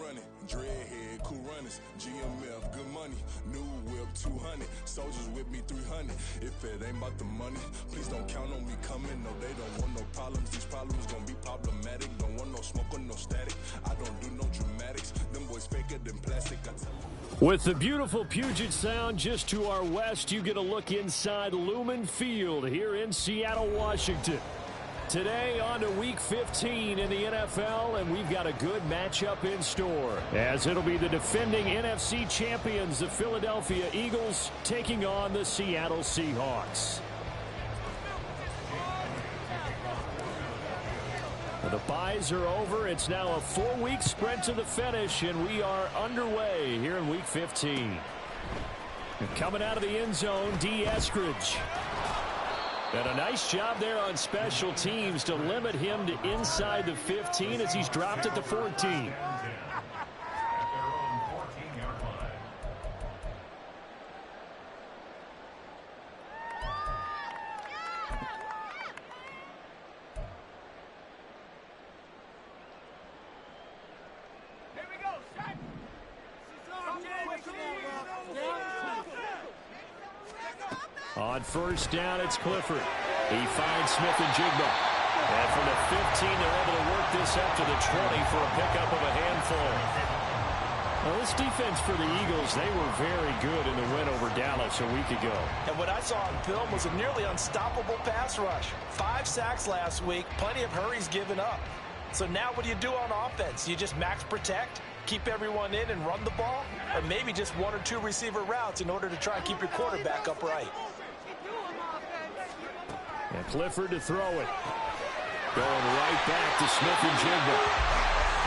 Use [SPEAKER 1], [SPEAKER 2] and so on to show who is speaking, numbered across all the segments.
[SPEAKER 1] running, dreadhead, cool runners, GMF, good money, new whip 200, soldiers with me 300. If it ain't about the money, please don't count on me coming. No, they don't want no problems. These problems gonna be problematic. Don't want no smoke or no static. I don't do no dramatics. Them boys faker than plastic. I tell you.
[SPEAKER 2] With the beautiful Puget Sound just to our west, you get a look inside Lumen Field here in Seattle, Washington. Today on to Week 15 in the NFL, and we've got a good matchup in store, as it'll be the defending NFC champions, the Philadelphia Eagles, taking on the Seattle Seahawks. The byes are over. It's now a 4-week sprint to the finish, and we are underway here in Week 15. And coming out of the end zone, D. Eskridge. And a nice job there on special teams to limit him to inside the 15 as he's dropped at the 14. On first down, it's Clifford. He finds Smith and Jigba. And from the 15, they're able to work this up to the 20 for a pickup of a handful. Well, this defense for the Eagles, they were very good in the win over Dallas a week ago.
[SPEAKER 3] And what I saw on film was a nearly unstoppable pass rush. 5 sacks last week, plenty of hurries given up. So now what do you do on offense? You just max protect, keep everyone in and run the ball? Or maybe just 1 or 2 receiver routes in order to try and keep your quarterback upright?
[SPEAKER 2] And Clifford to throw it. Going right back to Smith and Jigba.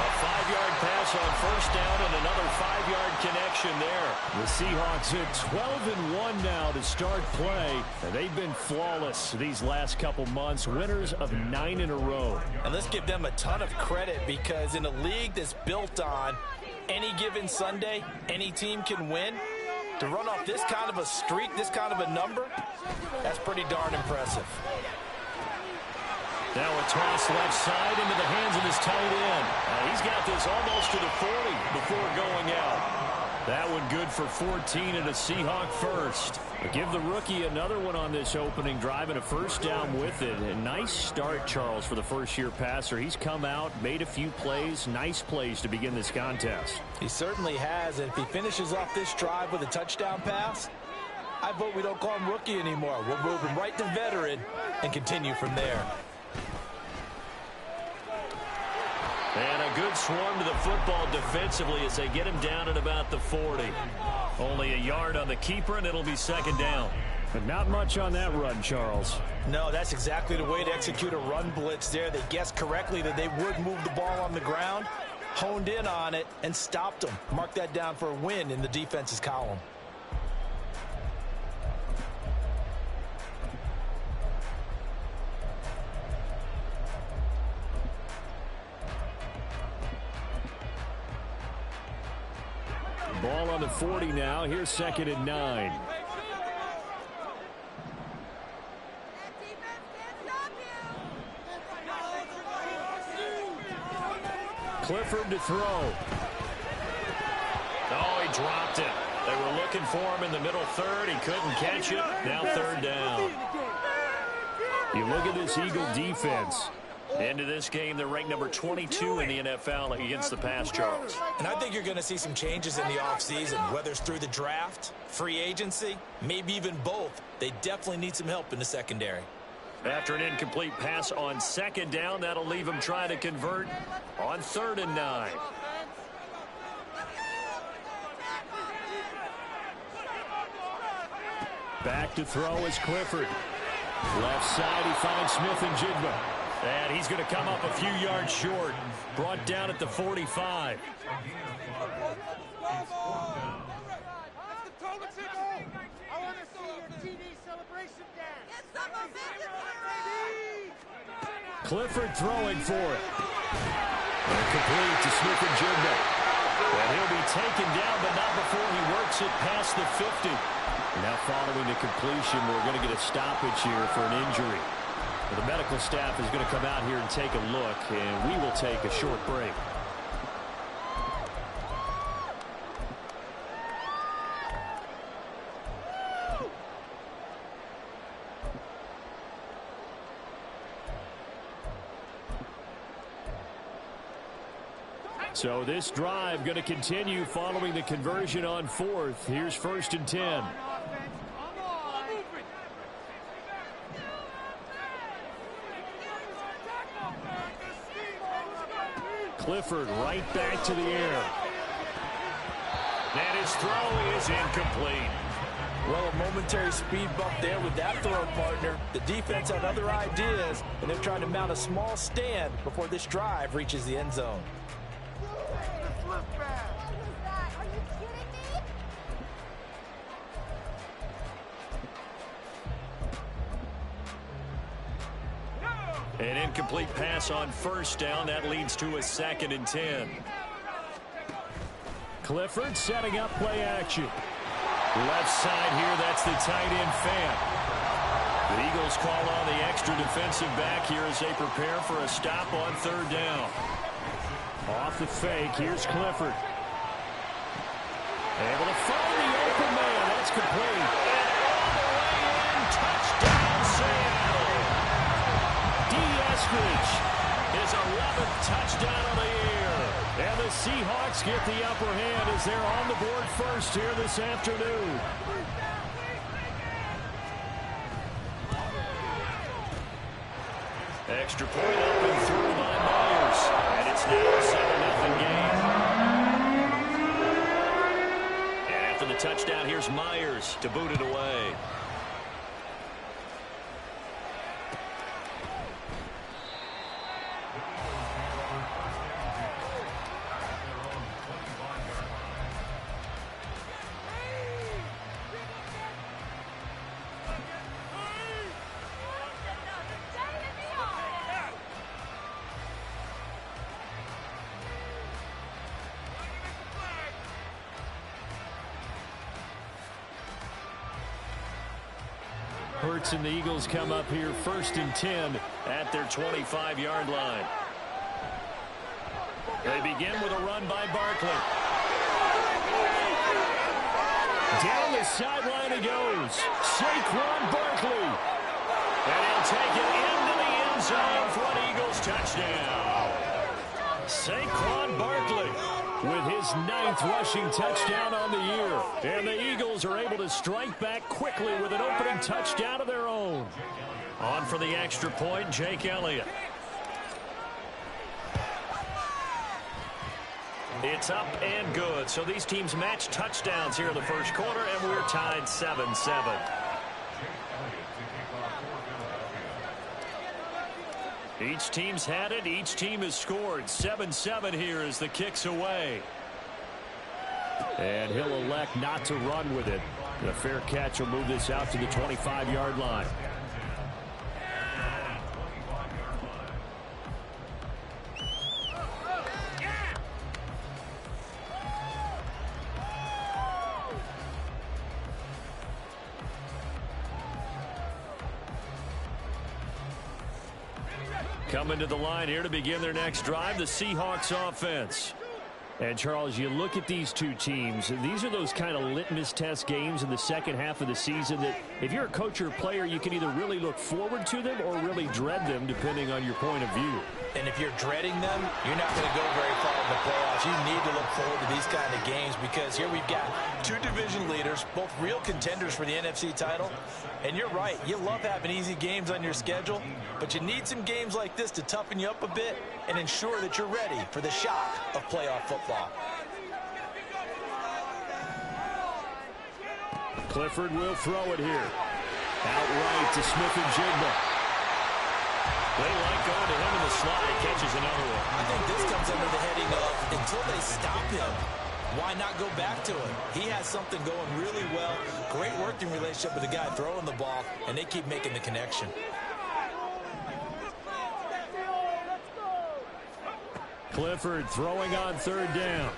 [SPEAKER 2] A 5-yard pass on first down and another 5-yard connection there. The Seahawks at 12-1 now to start play. And they've been flawless these last couple months. Winners of 9 in a row.
[SPEAKER 3] And let's give them a ton of credit, because in a league that's built on any given Sunday, any team can win. To run off this kind of a streak, this kind of a number, that's pretty darn impressive.
[SPEAKER 2] Now a toss left side into the hands of his tight end. He's got this almost to the 40 before going out. That one good for 14 and a Seahawk first. But give the rookie another one on this opening drive and a first down with it. A nice start, Charles, for the first-year passer. He's come out, made a few plays, nice plays to begin this contest.
[SPEAKER 3] He certainly has, and if he finishes off this drive with a touchdown pass, I vote we don't call him rookie anymore. We'll move him right to veteran and continue from there.
[SPEAKER 2] And a good swarm to the football defensively as they get him down at about the 40. Only a yard on the keeper, and it'll be second down. But not much on that run, Charles.
[SPEAKER 3] No, that's exactly the way to execute a run blitz there. They guessed correctly that they would move the ball on the ground, honed in on it, and stopped them. Mark that down for a win in the defense's column.
[SPEAKER 2] Ball on the 40 now. Here's second and 9. Clifford to throw. Oh, he dropped it. They were looking for him in the middle third. He couldn't catch it. Now third down. You look at this Eagle defense. Into this game, they're ranked number 22 in the NFL against the pass, Charles.
[SPEAKER 3] And I think you're going to see some changes in the offseason, whether it's through the draft, free agency, maybe even both. They definitely need some help in the secondary.
[SPEAKER 2] After an incomplete pass on second down, that'll leave him trying to convert on 3rd and 9. Back to throw is Clifford. Left side, he finds Smith and Jigba. And he's going to come up a few yards short. Brought down at the 45. Clifford throwing for it. And complete to Smith and Jigba. And he'll be taken down, but not before he works it past the 50. Now following the completion, we're going to get a stoppage here for an injury. The medical staff is going to come out here and take a look, and we will take a short break. So this drive going to continue following the conversion on 4th. Here's 1st and 10. Clifford right back to the air. And his throw is incomplete.
[SPEAKER 3] Well, a momentary speed bump there with that throw partner. The defense had other ideas, and they're trying to mount a small stand before this drive reaches the end zone.
[SPEAKER 2] An incomplete pass on 1st down. That leads to a 2nd and 10. Clifford setting up play action. Left side here, that's the tight end Fant. The Eagles call on the extra defensive back here as they prepare for a stop on 3rd down. Off the fake, here's Clifford. Able to find the open man. That's complete. And all the way in, touchdown Seattle. Eskridge, his 11th touchdown of the year. And the Seahawks get the upper hand as they're on the board first here this afternoon. Extra point up and through by Myers. And it's now a 7-0 game. And after the touchdown, here's Myers to boot it away. Hurts and the Eagles come up here 1st and 10 at their 25-yard line. They begin with a run by Barkley. Down the sideline he goes. Saquon Barkley. And he'll take it into the end zone for an Eagles touchdown. Saquon Barkley with his 9th rushing touchdown on the year. And the Eagles are able to strike back quickly with an opening touchdown of their own. On for the extra point, Jake Elliott. It's up and good. So these teams match touchdowns here in the first quarter, and we're tied 7-7. Each team's had it. Each team has scored. 7-7 here as the kick's away. And he'll elect not to run with it. The fair catch will move this out to the 25-yard line. Coming to the line here to begin their next drive, the Seahawks offense. And, Charles, you look at these two teams, and these are those kind of litmus test games in the second half of the season that if you're a coach or a player, you can either really look forward to them or really dread them, depending on your point of view.
[SPEAKER 3] And if you're dreading them, you're not going to go very far in the playoffs. You need to look forward to these kind of games because here we've got two division leaders, both real contenders for the NFC title. And you're right, you love having easy games on your schedule, but you need some games like this to toughen you up a bit and ensure that you're ready for the shock of playoff football.
[SPEAKER 2] Clifford will throw it here. Outright to Smith and Jigba. They like going to him in the slot. He catches another one.
[SPEAKER 3] I think this comes under the heading of until they stop him, why not go back to him? He has something going really well. Great working relationship with the guy throwing the ball, and they keep making the connection.
[SPEAKER 2] Clifford throwing on 3rd down.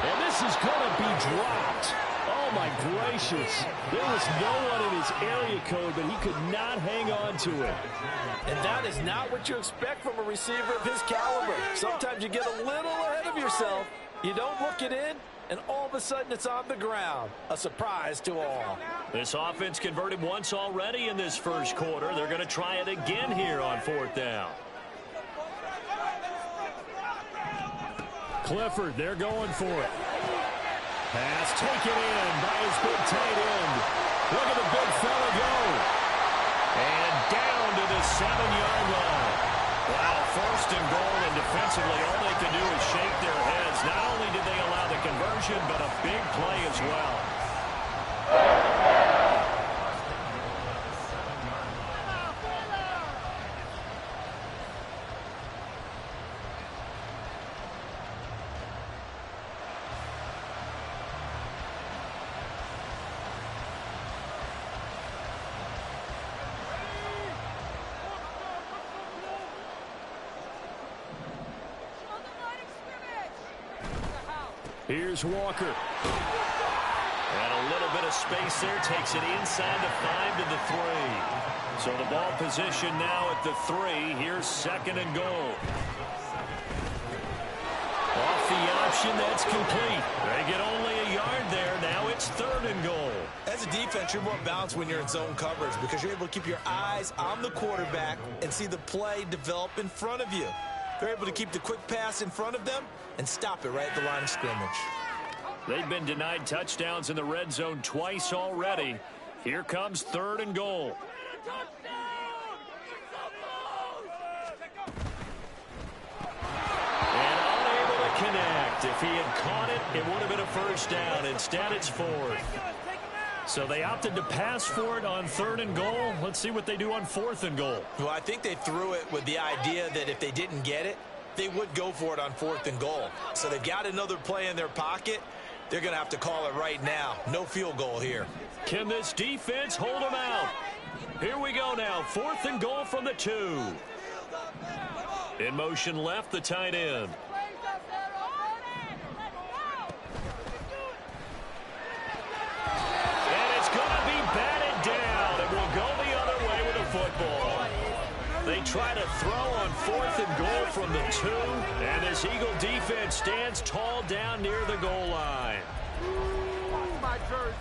[SPEAKER 2] And this is going to be dropped. Oh, my gracious. There was no one in his area code, but he could not hang on to it.
[SPEAKER 3] And that is not what you expect from a receiver of his caliber. Sometimes you get a little ahead of yourself. You don't look it in, and all of a sudden it's on the ground. A surprise to all.
[SPEAKER 2] This offense converted once already in this first quarter. They're going to try it again here on 4th down. Clifford, they're going for it. Pass taken in by his big tight end. Look at the big fella go. And down to the 7-yard line. Wow, first and goal, and defensively all they can do is shake their heads. Not only did they allow the conversion, but a big play as well. Here's Walker. And a little bit of space there. Takes it inside the 5 to the 3. So the ball position now at the 3. Here's second and goal. Off the option, that's complete. They get only a yard there. Now it's third and goal.
[SPEAKER 3] As a defense, you're more balanced when you're in zone coverage because you're able to keep your eyes on the quarterback and see the play develop in front of you. They're able to keep the quick pass in front of them and stop it right at the line of scrimmage.
[SPEAKER 2] They've been denied touchdowns in the red zone twice already. Here comes third and goal. And unable to connect. If he had caught it, it would have been a first down. Instead, it's fourth. So they opted to pass for it on third and goal. Let's see what they do on fourth and goal.
[SPEAKER 3] Well, I think they threw it with the idea that if they didn't get it, they would go for it on fourth and goal. So they've got another play in their pocket. They're going to have to call it right now. No field goal here.
[SPEAKER 2] Can this defense hold them out? Here we go now. Fourth and goal from the 2. In motion left, the tight end. And it's going to be batted down. It will go the other way with the football. They try to throw on fourth and goal from the 2. And this Eagle defense stands tall down near the goal line.
[SPEAKER 4] My jersey.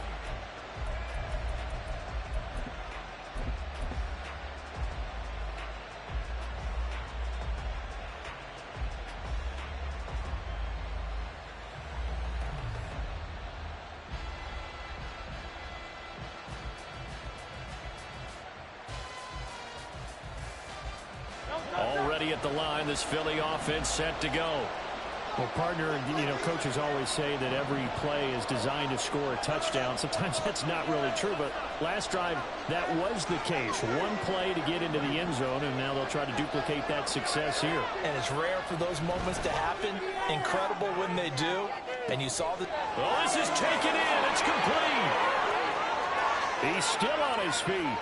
[SPEAKER 2] Already at the line, this Philly offense set to go.
[SPEAKER 5] Well, partner, you know, coaches always say that every play is designed to score a touchdown. Sometimes that's not really true, but last drive, that was the case. One play to get into the end zone, and now they'll try to duplicate that success here.
[SPEAKER 3] And it's rare for those moments to happen. Incredible when they do. And you saw the...
[SPEAKER 2] Well, this is taken in. It's complete. He's still on his feet.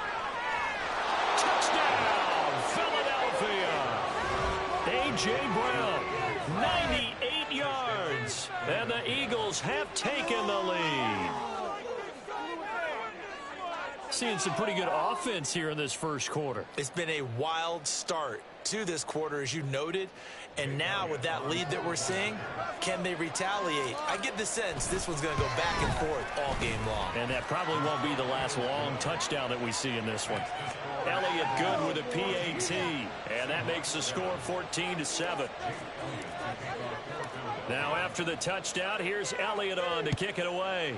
[SPEAKER 2] Touchdown, Philadelphia. A.J. Brown, 98 yards. And the Eagles have taken the lead. Seeing some pretty good offense here in this first quarter.
[SPEAKER 3] It's been a wild start to this quarter, as you noted. And now with that lead that we're seeing, can they retaliate? I get the sense this one's going to go back and forth all game long.
[SPEAKER 2] And that probably won't be the last long touchdown that we see in this one. Elliott good with a PAT. And that makes the score 14-7. Now after the touchdown, here's Elliott on to kick it away.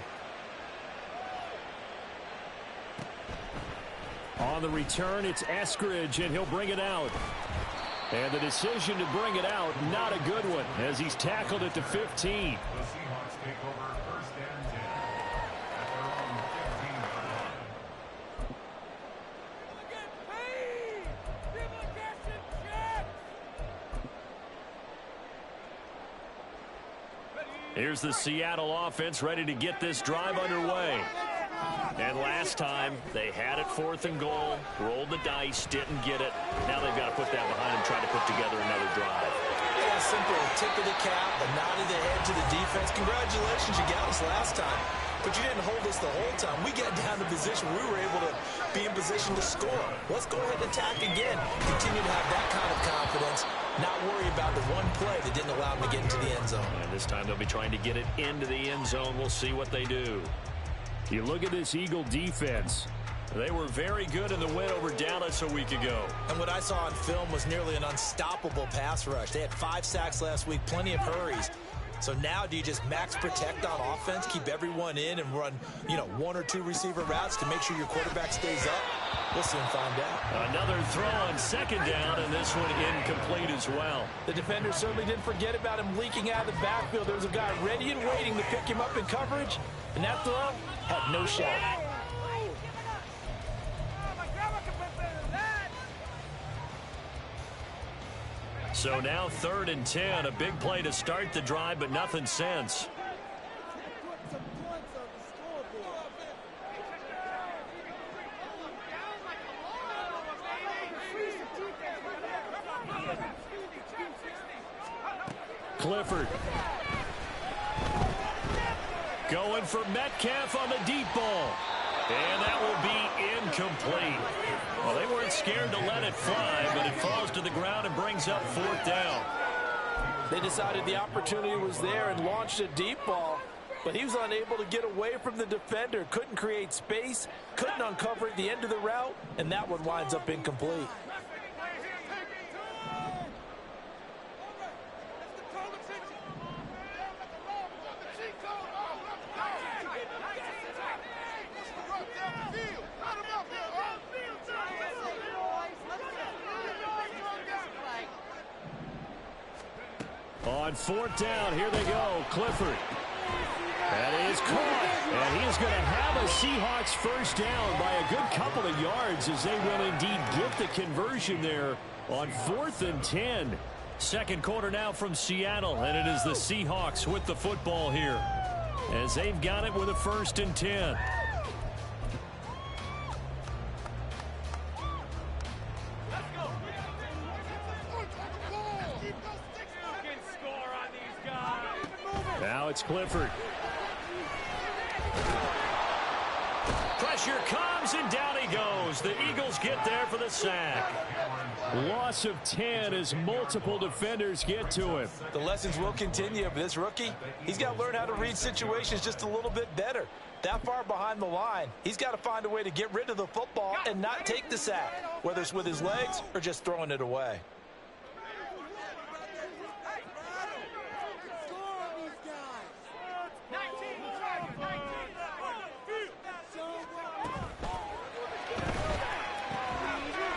[SPEAKER 5] On the return, it's Eskridge, and he'll bring it out.
[SPEAKER 2] And the decision to bring it out, not a good one, as he's tackled it to 15. Here's the Seattle offense ready to get this drive underway. And last time, they had it fourth and goal, rolled the dice, didn't get it. Now they've got to put that behind them, try to put together another drive.
[SPEAKER 3] Yeah, simple. A tip of the cap, a nod of the head to the defense. Congratulations, you got us last time. But you didn't hold us the whole time. We got down to position. We were able to be in position to score. Let's go ahead and attack again. Continue to have that kind of confidence. Not worry about the one play that didn't allow them to get into the end zone.
[SPEAKER 2] And this time they'll be trying to get it into the end zone. We'll see what they do.
[SPEAKER 5] You look at this Eagle defense.
[SPEAKER 2] They were very good in the win over Dallas a week ago.
[SPEAKER 3] And what I saw on film was nearly an unstoppable pass rush. They had 5 sacks last week, plenty of hurries. So now do you just max protect on offense, keep everyone in and run, 1 or 2 receiver routes to make sure your quarterback stays up? We'll soon find out.
[SPEAKER 2] Another throw on second down, and this one incomplete as well.
[SPEAKER 3] The defender certainly didn't forget about him leaking out of the backfield. There was a guy ready and waiting to pick him up in coverage, and that throw had no shot.
[SPEAKER 2] So now 3rd and 10, a big play to start the drive, but nothing since. Clifford. Going for Metcalf on the deep ball. And that will be incomplete. Well, they weren't scared to let it fly, but it falls to the ground and brings up 4th down.
[SPEAKER 3] They decided the opportunity was there and launched a deep ball, but he was unable to get away from the defender, couldn't create space, couldn't uncover at the end of the route, and that one winds up incomplete.
[SPEAKER 2] On 4th down, here they go. Clifford. That is caught. And he is going to have a Seahawks first down by a good couple of yards as they will indeed get the conversion there on 4th and 10. Second quarter now from Seattle, and it is the Seahawks with the football here as they've got it with a 1st and 10. Now it's Clifford. Pressure comes, and down he goes. The Eagles get there for the sack. Loss of 10 as multiple defenders get to him.
[SPEAKER 3] The lessons will continue, but this rookie, he's got to learn how to read situations just a little bit better. That far behind the line, he's got to find a way to get rid of the football and not take the sack, whether it's with his legs or just throwing it away.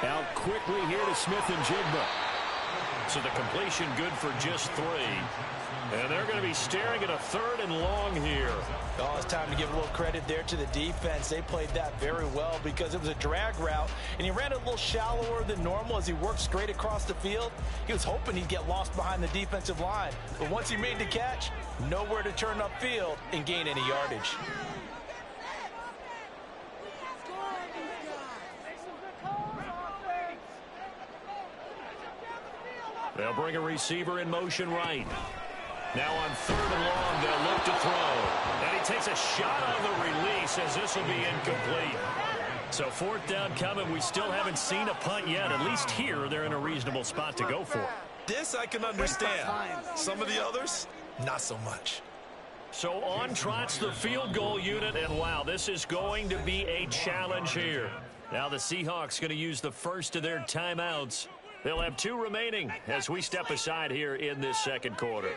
[SPEAKER 2] Out quickly here to Smith and Jigba. So the completion good for just 3. And they're going to be staring at a 3rd and long here.
[SPEAKER 3] Oh, it's time to give a little credit there to the defense. They played that very well because it was a drag route, and he ran a little shallower than normal as he worked straight across the field. He was hoping he'd get lost behind the defensive line. But once he made the catch, nowhere to turn upfield and gain any yardage.
[SPEAKER 2] They'll bring a receiver in motion right. Now on 3rd and long, they'll look to throw. And he takes a shot on the release as this will be incomplete. So 4th down coming. We still haven't seen a punt yet. At least here, they're in a reasonable spot to go for.
[SPEAKER 3] This I can understand. Some of the others, not so much.
[SPEAKER 2] So on trots the field goal unit, and wow, this is going to be a challenge here. Now the Seahawks going to use the first of their timeouts. They'll have 2 remaining as we step aside here in this second quarter.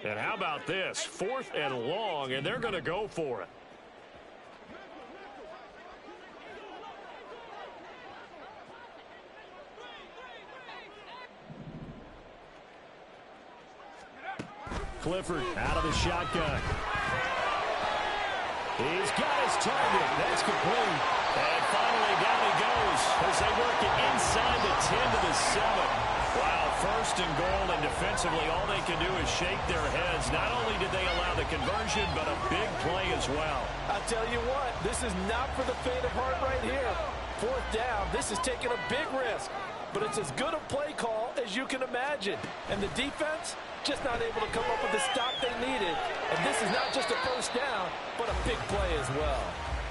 [SPEAKER 2] And how about this? 4th and long, and they're going to go for it. Clifford out of the shotgun. He's got his target. That's complete. And finally down he goes as they work it inside the 10 to the 7. Wow, 1st and goal, and defensively all they can do is shake their heads. Not only did they allow the conversion, but a big play as well.
[SPEAKER 3] I'll tell you what, this is not for the faint of heart right here. 4th down, this is taking a big risk. but it's as good a play call as you can imagine. And the defense just not able to come up with the stop they needed. And this is not just a first down, but a big play as well.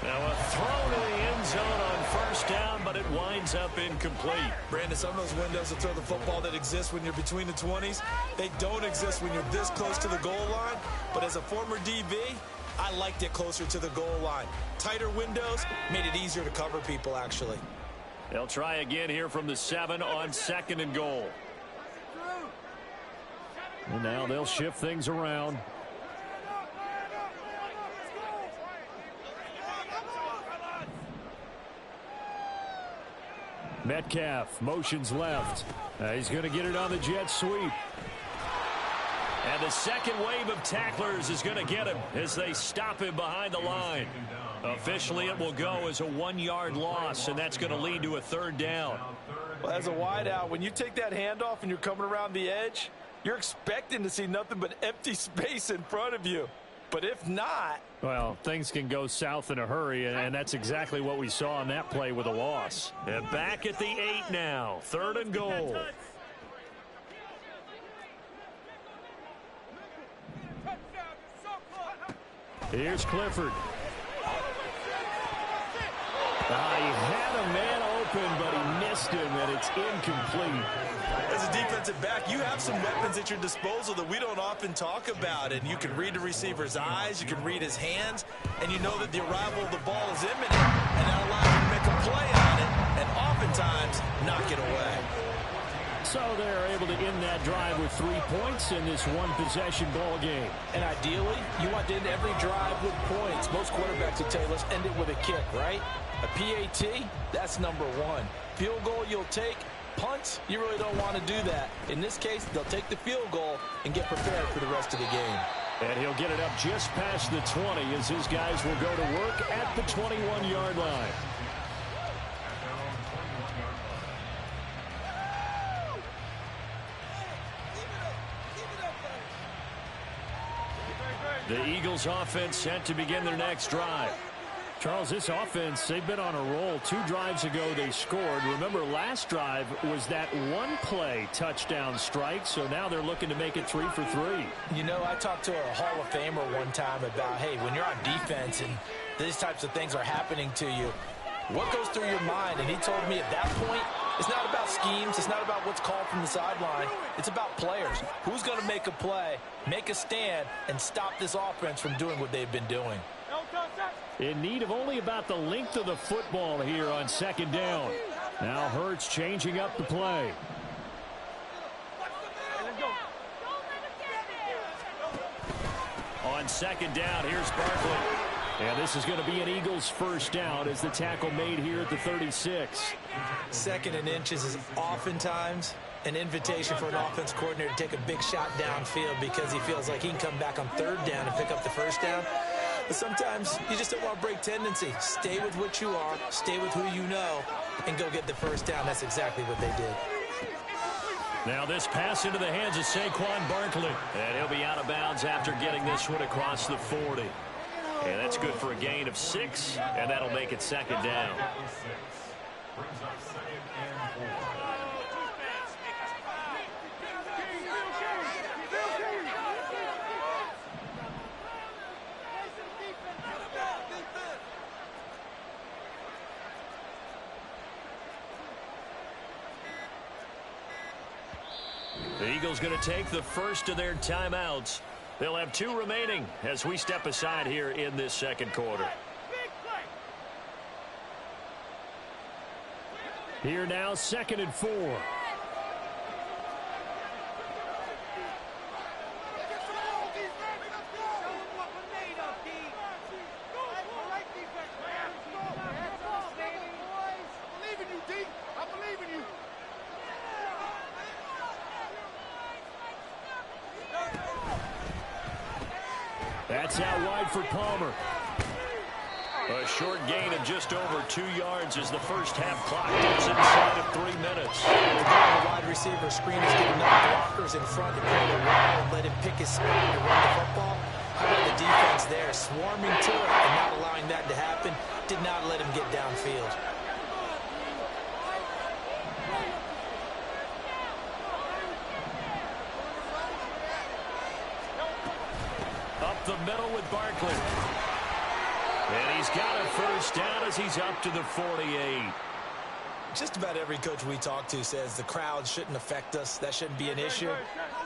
[SPEAKER 2] Now a throw to the end zone on first down, but it winds up incomplete.
[SPEAKER 3] Brandon, some of those windows to throw the football that exist when you're between the 20s, they don't exist when you're this close to the goal line. But as a former DB, I liked it closer to the goal line. Tighter windows made it easier to cover people, actually.
[SPEAKER 2] They'll try again here from the 7 on 2nd and goal. And now they'll shift things around. Metcalf motions left. He's going to get it on the jet sweep. And the second wave of tacklers is going to get him as they stop him behind the line. Officially, it will go as a 1-yard loss, and that's going to lead to a 3rd down.
[SPEAKER 3] Well, as a wideout, when you take that handoff and you're coming around the edge, you're expecting to see nothing but empty space in front of you. But if not...
[SPEAKER 5] Well, things can go south in a hurry, and that's exactly what we saw on that play with a loss.
[SPEAKER 2] And back at the 8 now, 3rd and goal.
[SPEAKER 5] Here's Clifford. He had a man open, but he missed him, and it's incomplete.
[SPEAKER 3] As a defensive back, you have some weapons at your disposal that we don't often talk about. And you can read the receiver's eyes, you can read his hands, and you know that the arrival of the ball is imminent. And that allows you to make a play on it, and oftentimes knock it away.
[SPEAKER 5] So they're able to end that drive with 3 points in this one-possession ball game.
[SPEAKER 3] And ideally, you want to end every drive with points. Most quarterbacks will tell you, let's end it with a kick, right? A PAT, that's number 1. Field goal you'll take. Punts, you really don't want to do that. In this case, they'll take the field goal and get prepared for the rest of the game.
[SPEAKER 5] And he'll get it up just past the 20 as his guys will go to work at the 21-yard line. The Eagles offense set to begin their next drive. Charles, this offense, they've been on a roll. 2 drives ago, they scored. Remember, last drive was that one-play touchdown strike, so now they're looking to make it 3 for 3.
[SPEAKER 3] You know, I talked to a Hall of Famer one time about, hey, when you're on defense and these types of things are happening to you, what goes through your mind? And he told me at that point, it's not about schemes. It's not about what's called from the sideline. It's about players. Who's going to make a play, make a stand, and stop this offense from doing what they've been doing.
[SPEAKER 5] In need of only about the length of the football here on 2nd down. Now Hurts changing up the play. On 2nd down, here's Barkley. And this is going to be an Eagles first down as the tackle made here at the 36.
[SPEAKER 3] 2nd and inches is oftentimes an invitation for an offense coordinator to take a big shot downfield because he feels like he can come back on 3rd down and pick up the first down. But sometimes you just don't want to break tendency. Stay with what you are, stay with who you know, and go get the first down. That's exactly what they did.
[SPEAKER 2] Now this pass into the hands of Saquon Barkley. And he'll be out of bounds after getting this one across the 40. And that's good for a gain of 6, and that'll make it 2nd down. The Eagles going to take the first of their timeouts. They'll have 2 remaining as we step aside here in this 2nd quarter.
[SPEAKER 5] Here now, 2nd and 4. That's out wide for Palmer.
[SPEAKER 2] A short gain of just over 2 yards as the first half clock gets inside of 3 minutes.
[SPEAKER 3] The wide receiver screen is getting enough blockers in front to create a wall and let him pick his spot to run the football. How about the defense there, swarming to it and not allowing that to happen? Did not let him get downfield.
[SPEAKER 2] the middle with Barkley. And he's got a first down as he's up to the 48.
[SPEAKER 3] Just about every coach we talk to says the crowd shouldn't affect us. That shouldn't be an issue.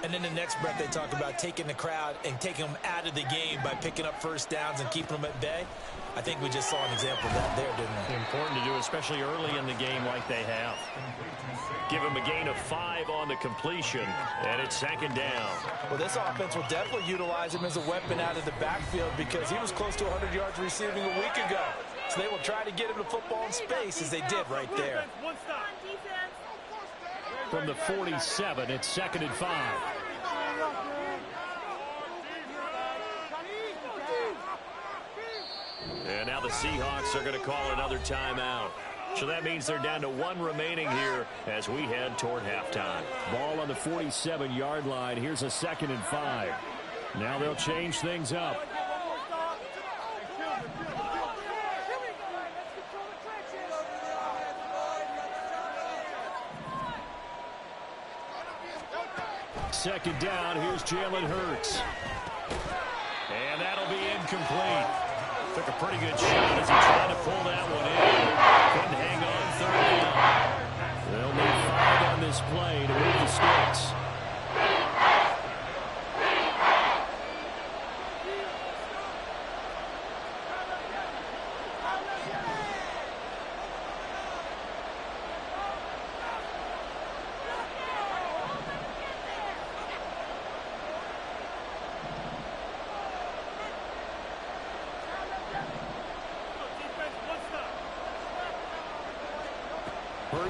[SPEAKER 3] And then the next breath they talk about taking the crowd and taking them out of the game by picking up first downs and keeping them at bay. I think we just saw an example of that there, didn't we?
[SPEAKER 2] Important to do, especially early in the game like they have. Give him a gain of 5 on the completion, and it's second down.
[SPEAKER 3] Well, this offense will definitely utilize him as a weapon out of the backfield because he was close to 100 yards receiving a week ago. So they will try to get him the football in space as they did right there.
[SPEAKER 5] From the 47, it's second and 5.
[SPEAKER 2] And now the Seahawks are going to call another timeout. So that means they're down to 1 remaining here as we head toward halftime.
[SPEAKER 5] Ball on the 47-yard line. Here's a second and 5. Now they'll change things up. Second down, here's Jalen Hurts.
[SPEAKER 2] And that'll be incomplete. Took a pretty good shot as he tried to pull that one in. Couldn't hang on third down.
[SPEAKER 5] They'll need 5 on this play to move the sticks.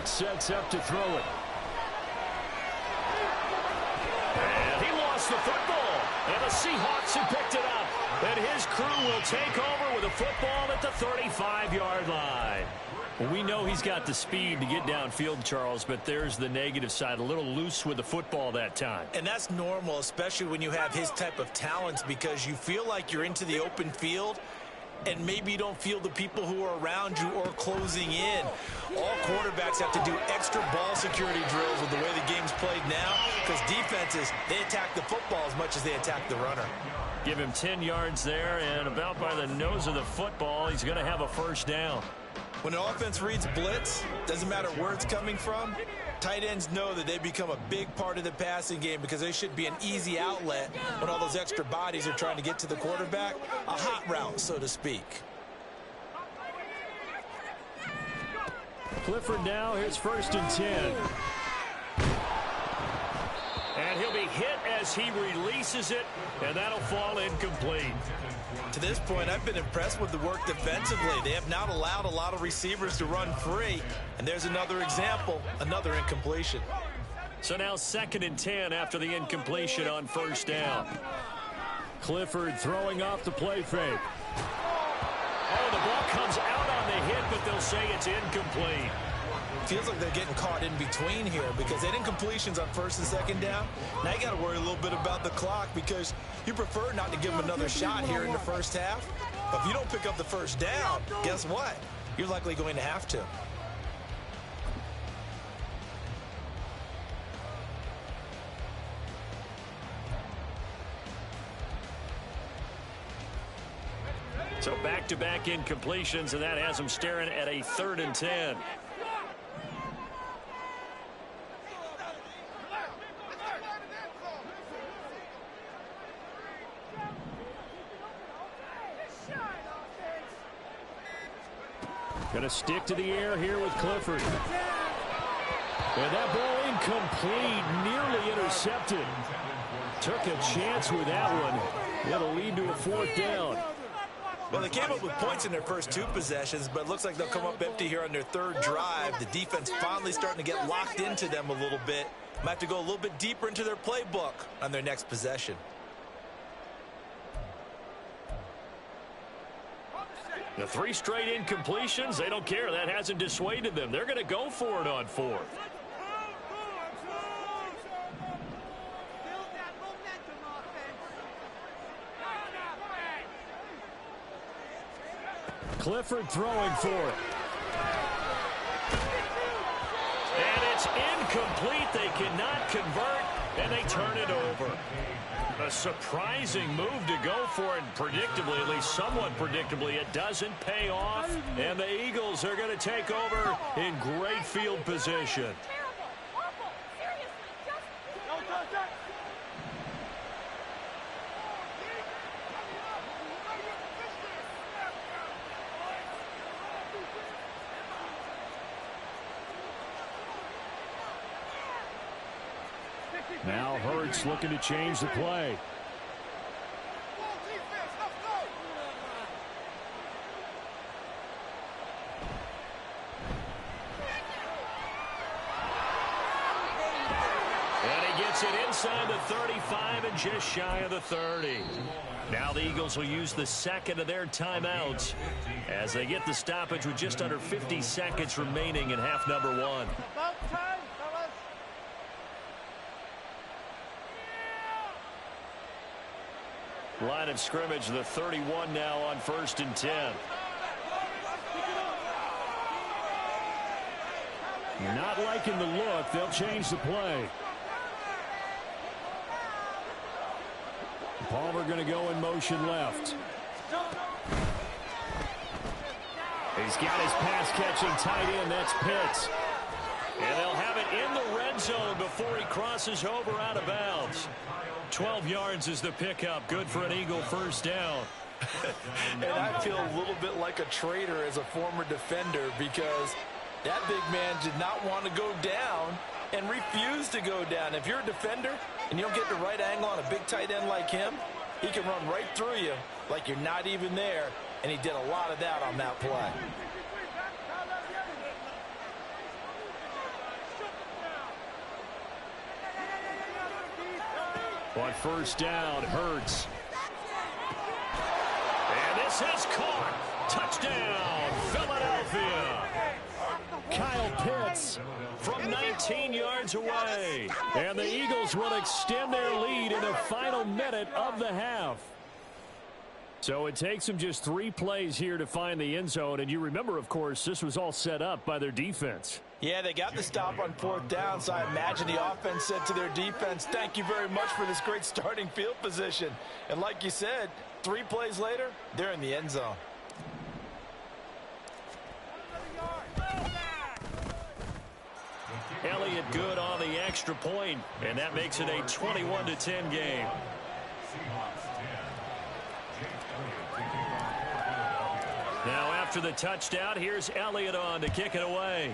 [SPEAKER 5] Sets up to throw it.
[SPEAKER 2] And he lost the football. And the Seahawks have picked it up. And his crew will take over with a football at the 35-yard line.
[SPEAKER 5] Well, we know he's got the speed to get downfield, Charles, but there's the negative side. A little loose with the football that time.
[SPEAKER 3] And that's normal, especially when you have his type of talents, because you feel like you're into the open field and maybe you don't feel the people who are around you or closing in. All quarterbacks have to do extra ball security drills with the way the game's played now because defenses, they attack the football as much as they attack the runner.
[SPEAKER 2] Give him 10 yards there, and about by the nose of the football, he's going to have a first down.
[SPEAKER 3] When an offense reads blitz, doesn't matter where it's coming from, tight ends know that they become a big part of the passing game because they should be an easy outlet when all those extra bodies are trying to get to the quarterback. A hot route, so to speak.
[SPEAKER 5] Clifford now, here's first and 10.
[SPEAKER 2] And he'll be hit as he releases it, and that'll fall incomplete.
[SPEAKER 3] To this point, I've been impressed with the work defensively. They have not allowed a lot of receivers to run free. And there's another example, another incompletion.
[SPEAKER 2] So now second and 10 after the incompletion on first down.
[SPEAKER 5] Clifford throwing off the play fake.
[SPEAKER 2] Oh, the ball comes out on the hit, but they'll say it's incomplete.
[SPEAKER 3] Feels like they're getting caught in between here because they had incompletions on first and second down. Now you got to worry a little bit about the clock because you prefer not to give them another shot here in the first half. But if you don't pick up the first down, guess what? You're likely going to have to.
[SPEAKER 2] So back-to-back incompletions, and that has them staring at a 3rd and 10.
[SPEAKER 5] Going to stick to the air here with Clifford. And that ball incomplete, nearly intercepted. Took a chance with that one. That'll lead to a 4th down.
[SPEAKER 3] Well, they came up with points in their first 2 possessions, but it looks like they'll come up empty here on their 3rd drive. The defense finally starting to get locked into them a little bit. Might have to go a little bit deeper into their playbook on their next possession.
[SPEAKER 2] The 3 straight incompletions, they don't care. That hasn't dissuaded them. They're going to go for it on 4th.
[SPEAKER 5] Clifford throwing for it.
[SPEAKER 2] And it's incomplete. They cannot convert. And they turn it over. A surprising move to go for it. Predictably, at least somewhat predictably, it doesn't pay off. And the Eagles are going to take over in great field position.
[SPEAKER 5] Now Hurts looking to change the play.
[SPEAKER 2] And he gets it inside the 35 and just shy of the 30. Now the Eagles will use the second of their timeouts as they get the stoppage with just under 50 seconds remaining in half number 1. Line of scrimmage, the 31 now on 1st and 10.
[SPEAKER 5] Not liking the look. They'll change the play. Palmer going to go in motion left. He's got his pass-catching tight end. That's Pitts.
[SPEAKER 2] And they'll have it in the red zone before he crosses over out of bounds. 12 yards is the pickup. Good for an Eagle first down.
[SPEAKER 3] And I feel a little bit like a traitor as a former defender because that big man did not want to go down and refused to go down. If you're a defender and you don't get the right angle on a big tight end like him, he can run right through you like you're not even there, and he did a lot of that on that play.
[SPEAKER 5] On first down, Hurts.
[SPEAKER 2] And this is caught. Touchdown, Philadelphia.
[SPEAKER 5] Kyle Pitts
[SPEAKER 2] From 19 yards away.
[SPEAKER 5] And the Eagles will extend their lead in the final minute of the half. So it takes them just 3 plays here to find the end zone. And you remember, of course, this was all set up by their defense.
[SPEAKER 3] Yeah, they got the stop on 4th down, so I imagine the offense said to their defense, thank you very much for this great starting field position. And like you said, 3 plays later, they're in the end zone.
[SPEAKER 2] Elliott good on the extra point, and that makes it a 21-10 game. Now after the touchdown, here's Elliott on to kick it away.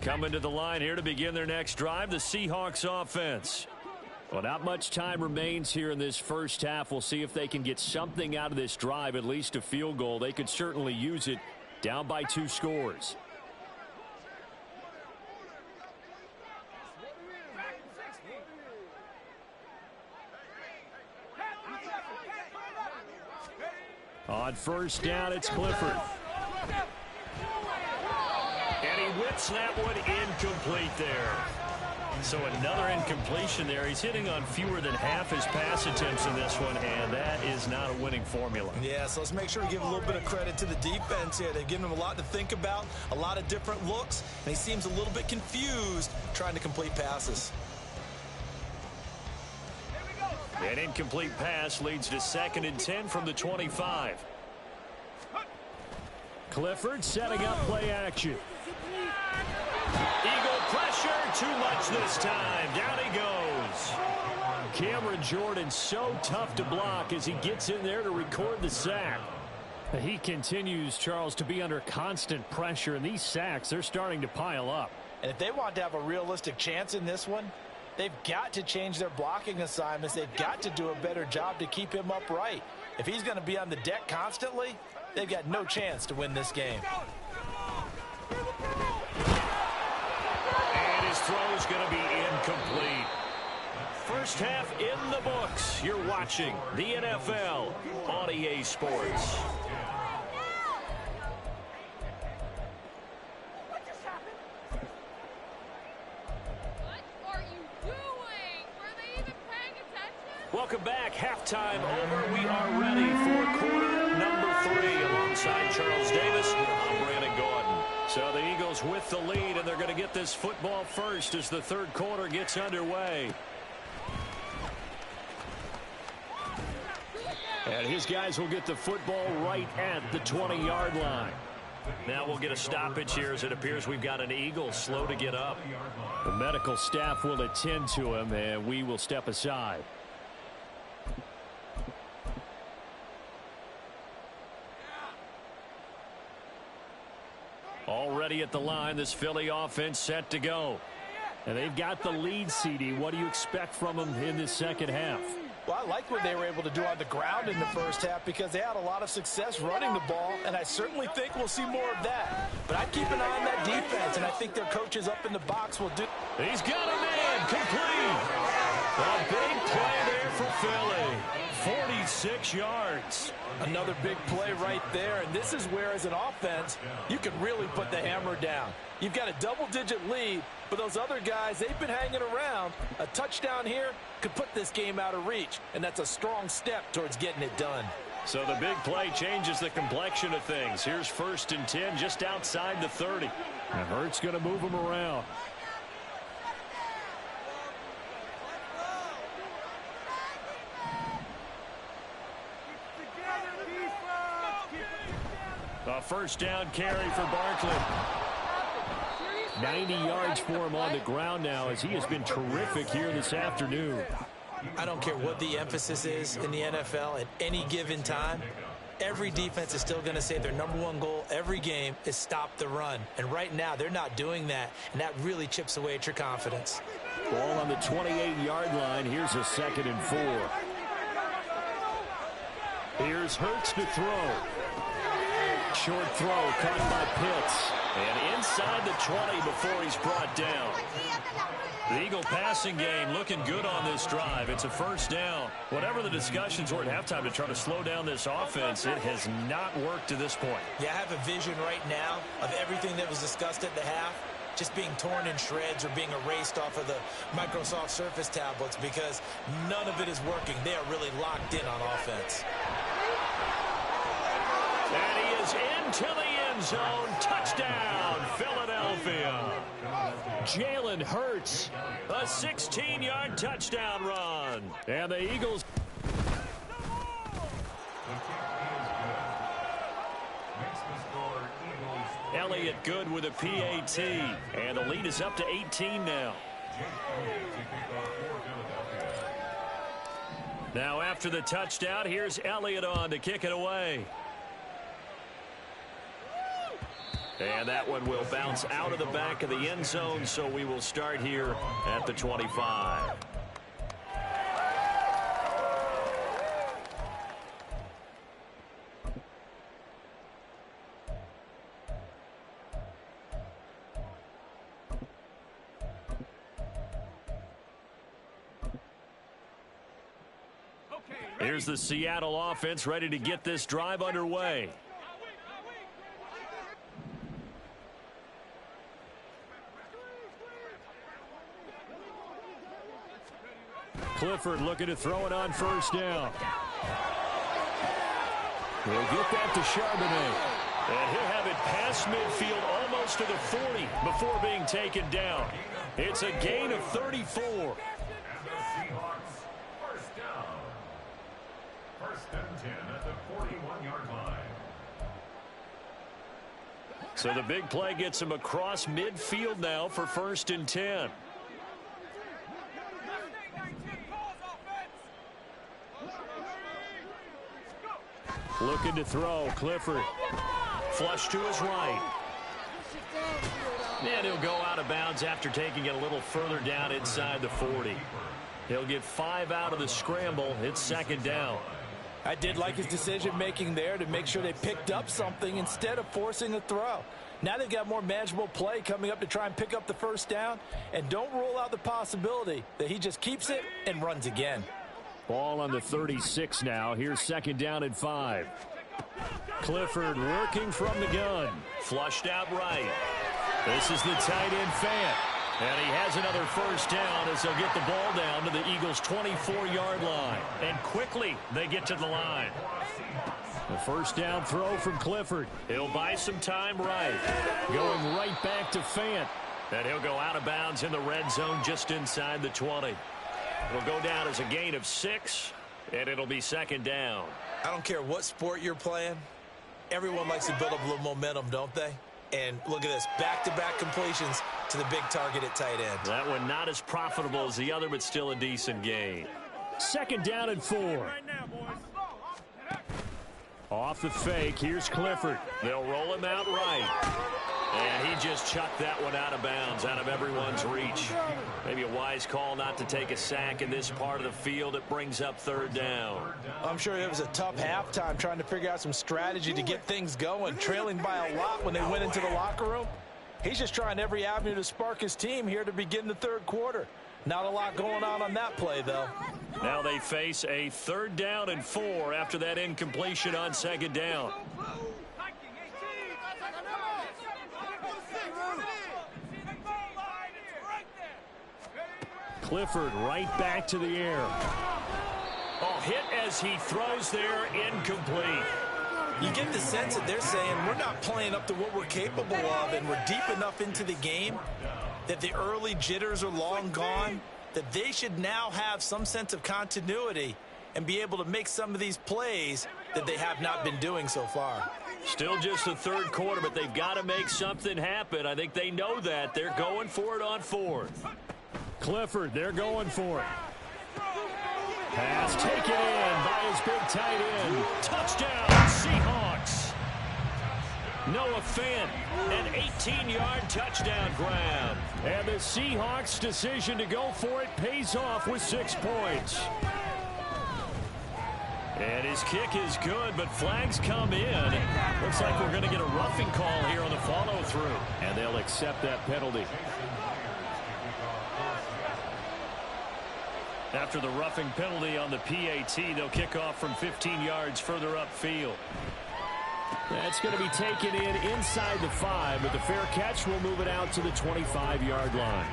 [SPEAKER 2] Coming to the line here to begin their next drive, the Seahawks offense.
[SPEAKER 5] Well, not much time remains here in this first half. We'll see if they can get something out of this drive, at least a field goal. They could certainly use it down by 2 scores. On first down, it's Clifford.
[SPEAKER 2] And he whips that one incomplete there. So another incompletion there. He's hitting on fewer than half his pass attempts in this one, and that is not a winning formula.
[SPEAKER 3] Yeah, so let's make sure to give a little bit of credit to the defense here. They've given him a lot to think about, a lot of different looks, and he seems a little bit confused trying to complete passes.
[SPEAKER 2] An incomplete pass leads to 2nd and 10 from the 25.
[SPEAKER 5] Clifford setting up play action.
[SPEAKER 2] Eagle pressure, too much this time. Down he goes.
[SPEAKER 5] Cameron Jordan so tough to block as he gets in there to record the sack. He continues, Charles, to be under constant pressure, and these sacks, they're starting to pile up.
[SPEAKER 3] And if they want to have a realistic chance in this one, they've got to change their blocking assignments. They've got to do a better job to keep him upright. If he's going to be on the deck constantly, they've got no chance to win this game.
[SPEAKER 2] And his throw is going to be incomplete. first half in the books. You're watching the NFL on EA Sports. Welcome back. Halftime over. We are ready for quarter number 3. Alongside Charles Davis, I'm Brandon Gordon. So the Eagles with the lead, and they're going to get this football first as the third quarter gets underway. And his guys will get the football right at the 20-yard line. Now we'll get a stoppage here as it appears we've got an Eagle slow to get up. The medical staff will attend to him, and we will step aside. Already at the line, this Philly offense set to go. And they've got the lead, CD. What do you expect from them in this second half?
[SPEAKER 3] Well, I like what they were able to do on the ground in the first half because they had a lot of success running the ball, and I certainly think we'll see more of that. But I'd keep an eye on that defense, and I think their coaches up in the box will do.
[SPEAKER 2] He's got a man complete. A big play there for Philly. 46 yards.
[SPEAKER 3] Another big play right there, and this is where, as an offense, you can really put the hammer down. You've got a double-digit lead, but those other guys, they've been hanging around. A touchdown here could put this game out of reach, and that's a strong step towards getting it done.
[SPEAKER 2] So the big play changes the complexion of things. Here's 1st and 10 just outside the 30.
[SPEAKER 5] And Hurts going to move him around.
[SPEAKER 2] A first down carry for Barkley.
[SPEAKER 5] 90 yards for him on the ground now as he has been terrific here this afternoon.
[SPEAKER 3] I don't care what the emphasis is in the NFL at any given time. Every defense is still going to say their #1 goal every game is stop the run. And right now they're not doing that, and that really chips away at your confidence.
[SPEAKER 5] Ball on the 28-yard line. Here's a 2nd and 4. Here's Hurts to throw. Short throw caught by Pitts.
[SPEAKER 2] And inside the 20 before he's brought down. The Eagle passing game looking good on this drive. It's a first down. Whatever the discussions were at halftime to try to slow down this offense, it has not worked to this point.
[SPEAKER 3] Yeah, I have a vision right now of everything that was discussed at the half just being torn in shreds or being erased off of the Microsoft Surface tablets because none of it is working. They are really locked in on offense.
[SPEAKER 2] And he is into the end zone. Touchdown, Philadelphia.
[SPEAKER 5] Jalen Hurts.
[SPEAKER 2] A 16-yard touchdown run.
[SPEAKER 5] And the Eagles.
[SPEAKER 2] Elliott good with a PAT. And the lead is up to 18 now. Now after the touchdown, here's Elliott on to kick it away. And that one will bounce out of the back of the end zone, so we will start here at the 25. Here's the Seattle offense ready to get this drive underway.
[SPEAKER 5] Clifford looking to throw it on first down. We'll get that to Charbonnet.
[SPEAKER 2] And he'll have it past midfield almost to the 40 before being taken down. It's a gain of 34.
[SPEAKER 6] First down. 1st and 10 at the 41-yard line.
[SPEAKER 2] So the big play gets him across midfield now for 1st and 10.
[SPEAKER 5] Looking to throw, Clifford.
[SPEAKER 2] Flush to his right. And he'll go out of bounds after taking it a little further down inside the 40. He'll get 5 out of the scramble. It's 2nd down.
[SPEAKER 3] I did like his decision-making there to make sure they picked up something instead of forcing a throw. Now they've got more manageable play coming up to try and pick up the first down. And don't rule out the possibility that he just keeps it and runs again.
[SPEAKER 5] Ball on the 36 now. Here's 2nd down and 5. Clifford working from the gun.
[SPEAKER 2] Flushed out right. This is the tight end Fant. And he has another first down as they'll get the ball down to the Eagles' 24-yard line. And quickly they get to the line.
[SPEAKER 5] The first down throw from Clifford.
[SPEAKER 2] He'll buy some time right.
[SPEAKER 5] Going right back to Fant.
[SPEAKER 2] And he'll go out of bounds in the red zone just inside the 20. It'll go down as a gain of 6, and it'll be 2nd down.
[SPEAKER 3] I don't care what sport you're playing. Everyone likes to build up a little momentum, don't they? And look at this, back-to-back completions to the big target at tight end.
[SPEAKER 2] That one not as profitable as the other, but still a decent gain.
[SPEAKER 5] 2nd down and 4. Off the fake, here's Clifford.
[SPEAKER 2] They'll roll him out right. And he just chucked that one out of bounds, out of everyone's reach. Maybe a wise call not to take a sack in this part of the field. It brings up 3rd down.
[SPEAKER 3] I'm sure it was a tough halftime trying to figure out some strategy to get things going, trailing by a lot when they went into the locker room. He's just trying every avenue to spark his team here to begin the 3rd quarter. Not a lot going on that play, though.
[SPEAKER 2] Now they face a 3rd down and 4 after that incompletion on 2nd down.
[SPEAKER 5] Clifford right back to the air.
[SPEAKER 2] Oh, hit as he throws there, incomplete.
[SPEAKER 3] You get the sense that they're saying we're not playing up to what we're capable of, and we're deep enough into the game that the early jitters are long gone, that they should now have some sense of continuity and be able to make some of these plays that they have not been doing so far.
[SPEAKER 2] Still just the 3rd quarter, but they've got to make something happen. I think they know that. They're going for it on 4th.
[SPEAKER 5] Clifford, they're going for it. Pass taken in by his big tight end.
[SPEAKER 2] Touchdown, Seahawks. Noah Fant, an 18-yard touchdown grab.
[SPEAKER 5] And the Seahawks' decision to go for it pays off with 6 points.
[SPEAKER 2] And his kick is good, but flags come in. Looks like we're going to get a roughing call here on the follow-through.
[SPEAKER 5] And they'll accept that penalty.
[SPEAKER 2] After the roughing penalty on the PAT, they'll kick off from 15 yards further upfield.
[SPEAKER 5] That's going to be taken in inside the 5, but the fair catch will move it out to the 25-yard line.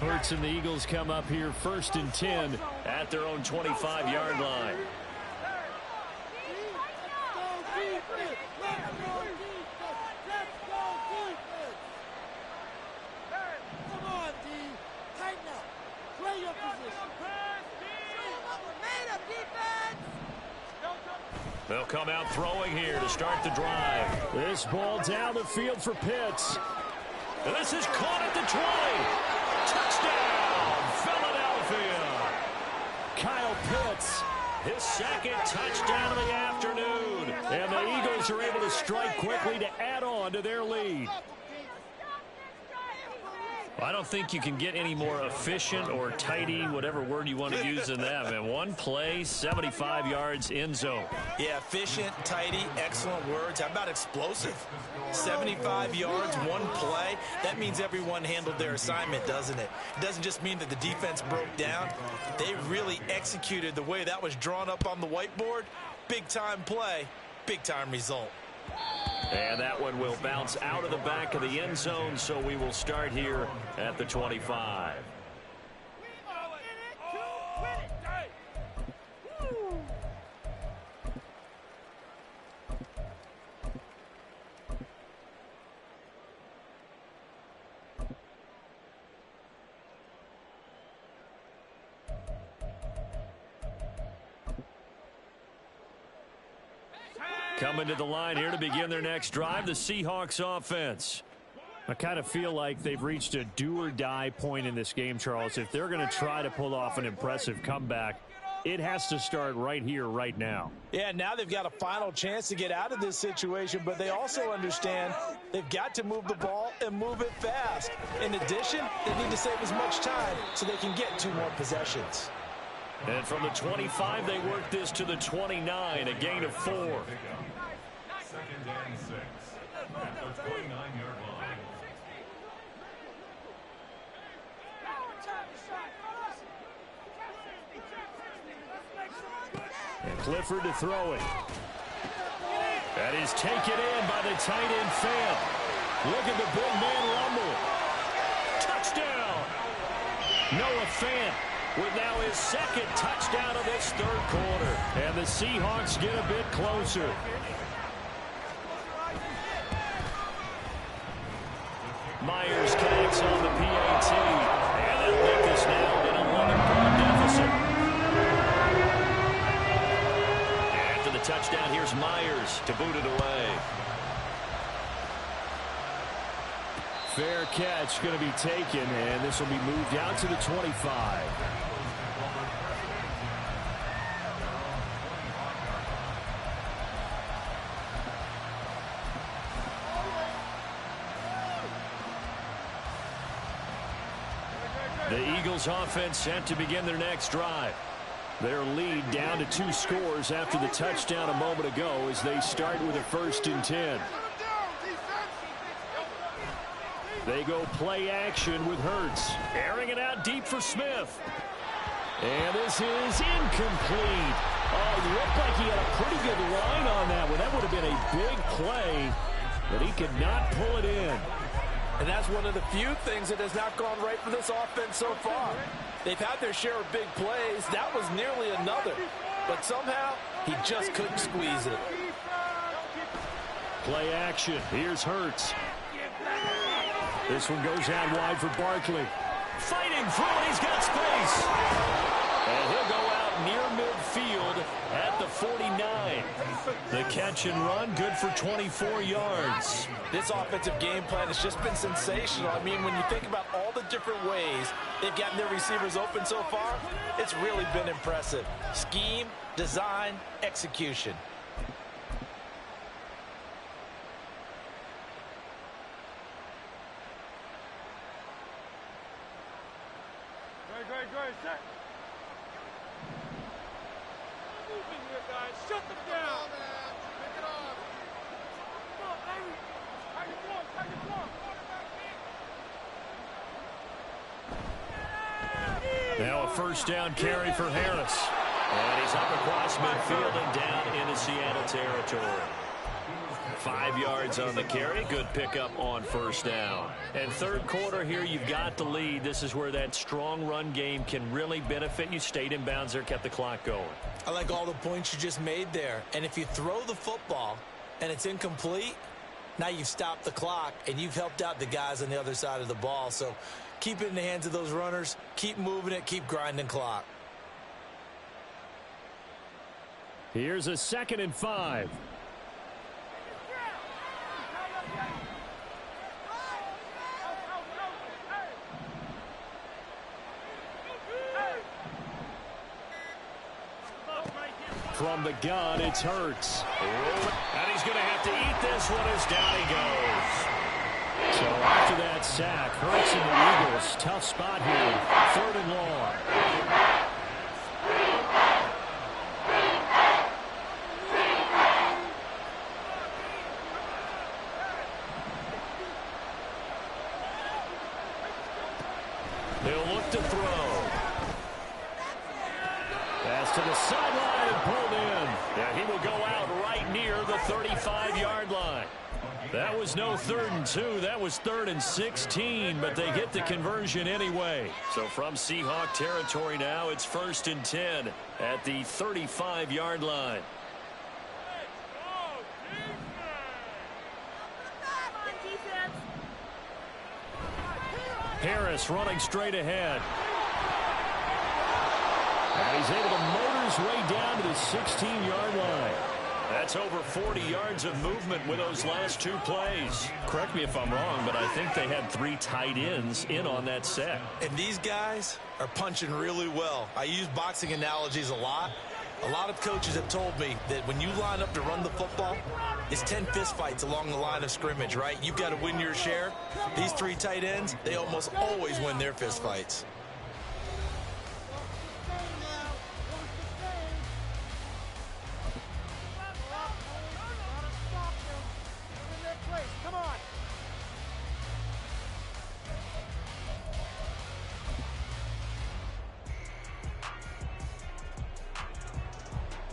[SPEAKER 5] Hurts and the Eagles come up here 1st and 10
[SPEAKER 2] at their own 25-yard line. They'll come out throwing here to start the drive.
[SPEAKER 5] This ball down the field for Pitts.
[SPEAKER 2] This is caught at the 20. Touchdown, Philadelphia.
[SPEAKER 5] Kyle Pitts.
[SPEAKER 2] His 2nd touchdown of the afternoon.
[SPEAKER 5] And the Eagles are able to strike quickly to add on to their lead.
[SPEAKER 2] I don't think you can get any more efficient or tidy, whatever word you want to use in that, man. One play, 75 yards, end zone.
[SPEAKER 3] Yeah, efficient, tidy, excellent words. How about explosive? 75 yards, one play. That means everyone handled their assignment, doesn't it? It doesn't just mean that the defense broke down. They really executed the way that was drawn up on the whiteboard. Big-time play, big-time result.
[SPEAKER 2] And that one will bounce out of the back of the end zone, so we will start here at the 25. Coming to the line here to begin their next drive, the Seahawks offense.
[SPEAKER 5] I kind of feel like they've reached a do-or-die point in this game, Charles. If they're going to try to pull off an impressive comeback, it has to start right here, right now.
[SPEAKER 3] Yeah, now they've got a final chance to get out of this situation, but they also understand they've got to move the ball and move it fast. In addition, they need to save as much time so they can get 2 more possessions.
[SPEAKER 2] And from the 25, they work this to the 29, a gain of 4.
[SPEAKER 6] 2nd and 6 at the 29-yard line.
[SPEAKER 5] And Clifford to throw it.
[SPEAKER 2] That is taken in by the tight end Fant. Look at the big man rumble. Touchdown. Noah Fant with now his 2nd touchdown of this 3rd quarter. And the Seahawks get a bit closer. Myers connects on the PAT. And they'll make this now an 11-point deficit. After the touchdown, here's Myers to boot it away.
[SPEAKER 5] Fair catch going to be taken, and this will be moved out to the 25. The Eagles offense set to begin their next drive. Their lead down to 2 scores after the touchdown a moment ago as they start with a 1st and 10. They go play action with Hurts. Airing it out deep for Smith. And this is incomplete. Oh, it looked like he had a pretty good line on that one. That would have been a big play, but he could not pull it in.
[SPEAKER 3] And that's one of the few things that has not gone right for this offense so far. They've had their share of big plays. That was nearly another. But somehow, he just couldn't squeeze it.
[SPEAKER 5] Play action. Here's Hurts. This one goes out wide for Barkley.
[SPEAKER 2] Fighting through, he's got space. And he'll go out near midfield at the 49. The catch and run, good for 24 yards.
[SPEAKER 3] This offensive game plan has just been sensational. I mean, when you think about all the different ways they've gotten their receivers open so far, it's really been impressive. Scheme, design, execution.
[SPEAKER 4] Great, set. Moving here, guys. Shut them down. Man. Pick it off. Come on, baby. How you doing?
[SPEAKER 2] Now a 1st down carry for Harris. And he's up across midfield and down into Seattle territory. 5 yards on the carry. Good pickup on 1st down. And 3rd quarter here, you've got the lead. This is where that strong run game can really benefit you. Stayed in bounds there, kept the clock going.
[SPEAKER 3] I like all the points you just made there. And if you throw the football and it's incomplete, now you've stopped the clock and you've helped out the guys on the other side of the ball. So keep it in the hands of those runners. Keep moving it. Keep grinding clock.
[SPEAKER 5] Here's a 2nd and 5. From the gun, it's Hurts.
[SPEAKER 2] And he's going to have to eat this one as down he goes.
[SPEAKER 5] So after that sack, Hurts and the Eagles, tough spot here. 3rd and long.
[SPEAKER 2] They'll look to throw.
[SPEAKER 5] Pass to the sideline and pulled in.
[SPEAKER 2] Yeah, he will go out right near the 35-yard line.
[SPEAKER 5] That was no 3rd and 2. That was 3rd and 16, but they get the conversion anyway.
[SPEAKER 2] So from Seahawk territory now, it's 1st and 10 at the 35-yard line.
[SPEAKER 5] Harris running straight ahead. And he's able to motor his way down to the 16-yard line.
[SPEAKER 2] That's over 40 yards of movement with those last 2 plays. Correct me if I'm wrong, but I think they had 3 tight ends in on that set.
[SPEAKER 3] And these guys are punching really well. I use boxing analogies a lot. A lot of coaches have told me that when you line up to run the football, it's 10 fistfights along the line of scrimmage, right? You've got to win your share. These 3 tight ends, they almost always win their fistfights.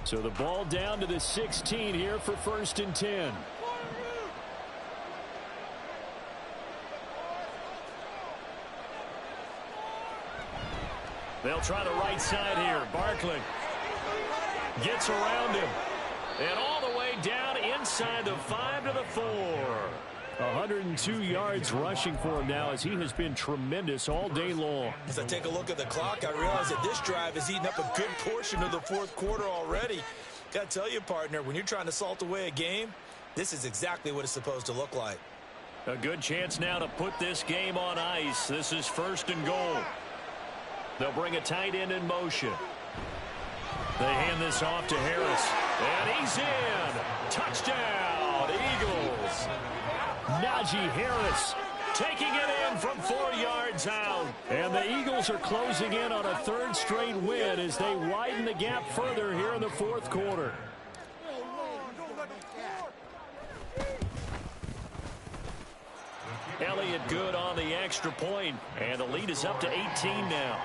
[SPEAKER 5] So the ball down to the 16 here for 1st and 10. They'll try the right side here. Barkley gets around him. And all the way down inside the 5 to the 4. 102 yards rushing for him now as he has been tremendous all day long.
[SPEAKER 3] As I take a look at the clock, I realize that this drive has eaten up a good portion of the 4th quarter already. Got to tell you, partner, when you're trying to salt away a game, this is exactly what it's supposed to look like.
[SPEAKER 2] A good chance now to put this game on ice. This is 1st and goal. They'll bring a tight end in motion. They hand this off to Harris. And he's in. Touchdown, Eagles. Najee Harris taking it in from 4 yards out. And the Eagles are closing in on a 3rd straight win as they widen the gap further here in the 4th quarter. Elliott good on the extra point, and the lead is up to 18 now.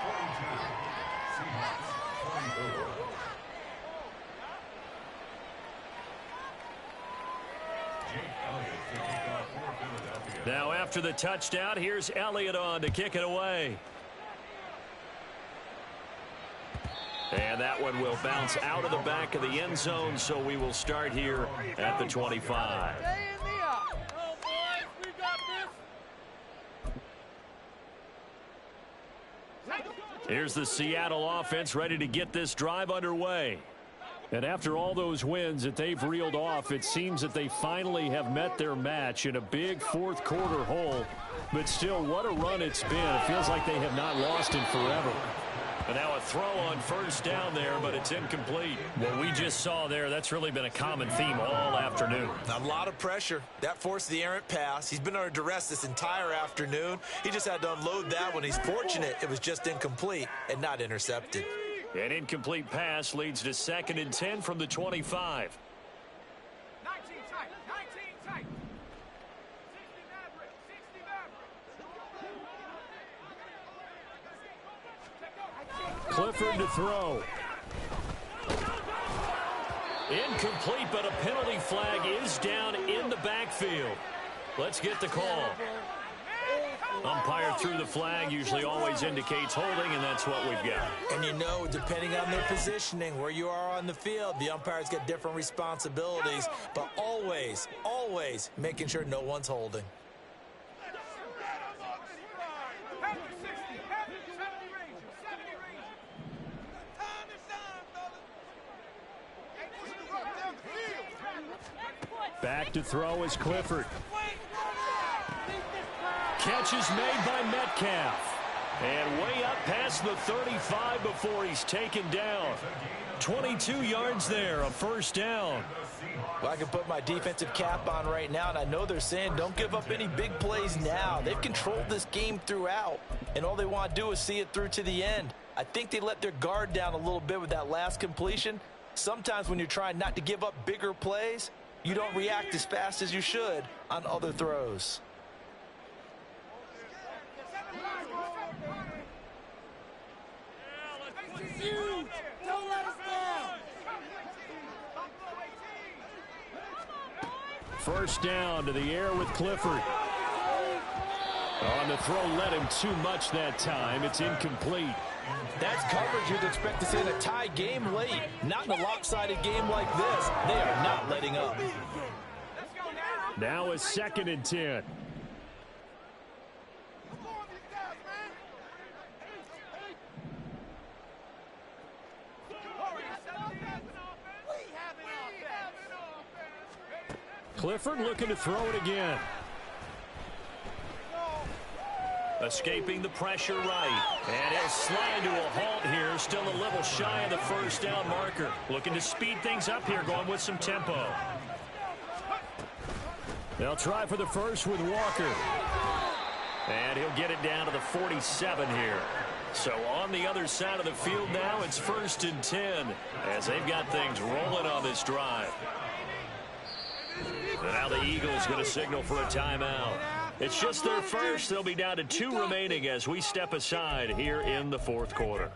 [SPEAKER 2] Now after the touchdown, here's Elliott on to kick it away. And that one will bounce out of the back of the end zone, so we will start here at the 25. Here's the Seattle offense ready to get this drive underway. And after all those wins that they've reeled off, it seems that they finally have met their match in a big 4th quarter hole. But still, what a run it's been. It feels like they have not lost in forever. And now a throw on 1st down there, but it's incomplete. What we just saw there, that's really been a common theme all afternoon.
[SPEAKER 3] A lot of pressure. That forced the errant pass. He's been under duress this entire afternoon. He just had to unload that one. He's fortunate it was just incomplete and not intercepted.
[SPEAKER 2] An incomplete pass leads to 2nd and 10 from the 25.
[SPEAKER 4] 19 tight, 19 tight. 60
[SPEAKER 5] Clifford to throw.
[SPEAKER 2] Incomplete, but a penalty flag is down in the backfield. Let's get the call. Umpire threw the flag, usually always indicates holding, and that's what we've got.
[SPEAKER 3] And you know, depending on their positioning, where you are on the field, the umpires get different responsibilities, but always, always making sure no one's holding.
[SPEAKER 5] Back to throw is Clifford.
[SPEAKER 2] Catch is made by Metcalf. And way up past the 35 before he's taken down. 22 yards there, a 1st down.
[SPEAKER 3] Well, I can put my defensive cap on right now, and I know they're saying don't give up any big plays now. They've controlled this game throughout, and all they want to do is see it through to the end. I think they let their guard down a little bit with that last completion. Sometimes when you're trying not to give up bigger plays, you don't react as fast as you should on other throws.
[SPEAKER 4] Don't let us down.
[SPEAKER 5] 1st down to the air with Clifford. On the throw, led him too much that time. It's incomplete.
[SPEAKER 3] That's coverage you'd expect to see in a tie game late. Not in a lopsided game like this. They are not letting up.
[SPEAKER 5] Now a 2nd and 10. Clifford looking to throw it again.
[SPEAKER 2] Escaping the pressure right. And he'll slide to a halt here. Still a little shy of the first down marker. Looking to speed things up here, going with some tempo. They'll try for the first with Walker. And he'll get it down to the 47 here. So on the other side of the field now, it's 1st and 10 as they've got things rolling on this drive. And now the Eagles going to signal for a timeout. It's just their first. They'll be down to 2 remaining as we step aside here in the 4th quarter.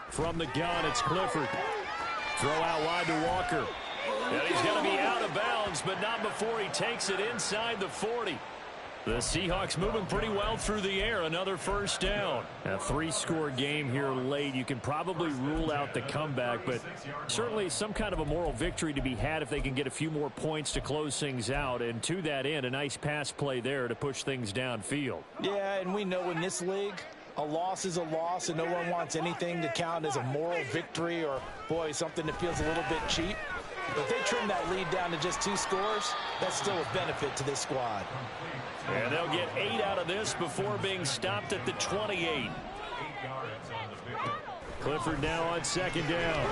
[SPEAKER 5] From the gun, it's Clifford. Throw out wide to Walker.
[SPEAKER 2] And he's going to be out of bounds, but not before he takes it inside the 40. The Seahawks moving pretty well through the air. Another first down.
[SPEAKER 5] A 3-score game here late. You can probably rule out the comeback, but certainly some kind of a moral victory to be had if they can get a few more points to close things out. And to that end, a nice pass play there to push things downfield.
[SPEAKER 3] Yeah, and we know in this league, a loss is a loss, and no one wants anything to count as a moral victory or, boy, something that feels a little bit cheap. If they trim that lead down to just 2 scores, that's still a benefit to this squad.
[SPEAKER 2] And they'll get 8 out of this before being stopped at the 28.
[SPEAKER 5] Clifford now on 2nd down.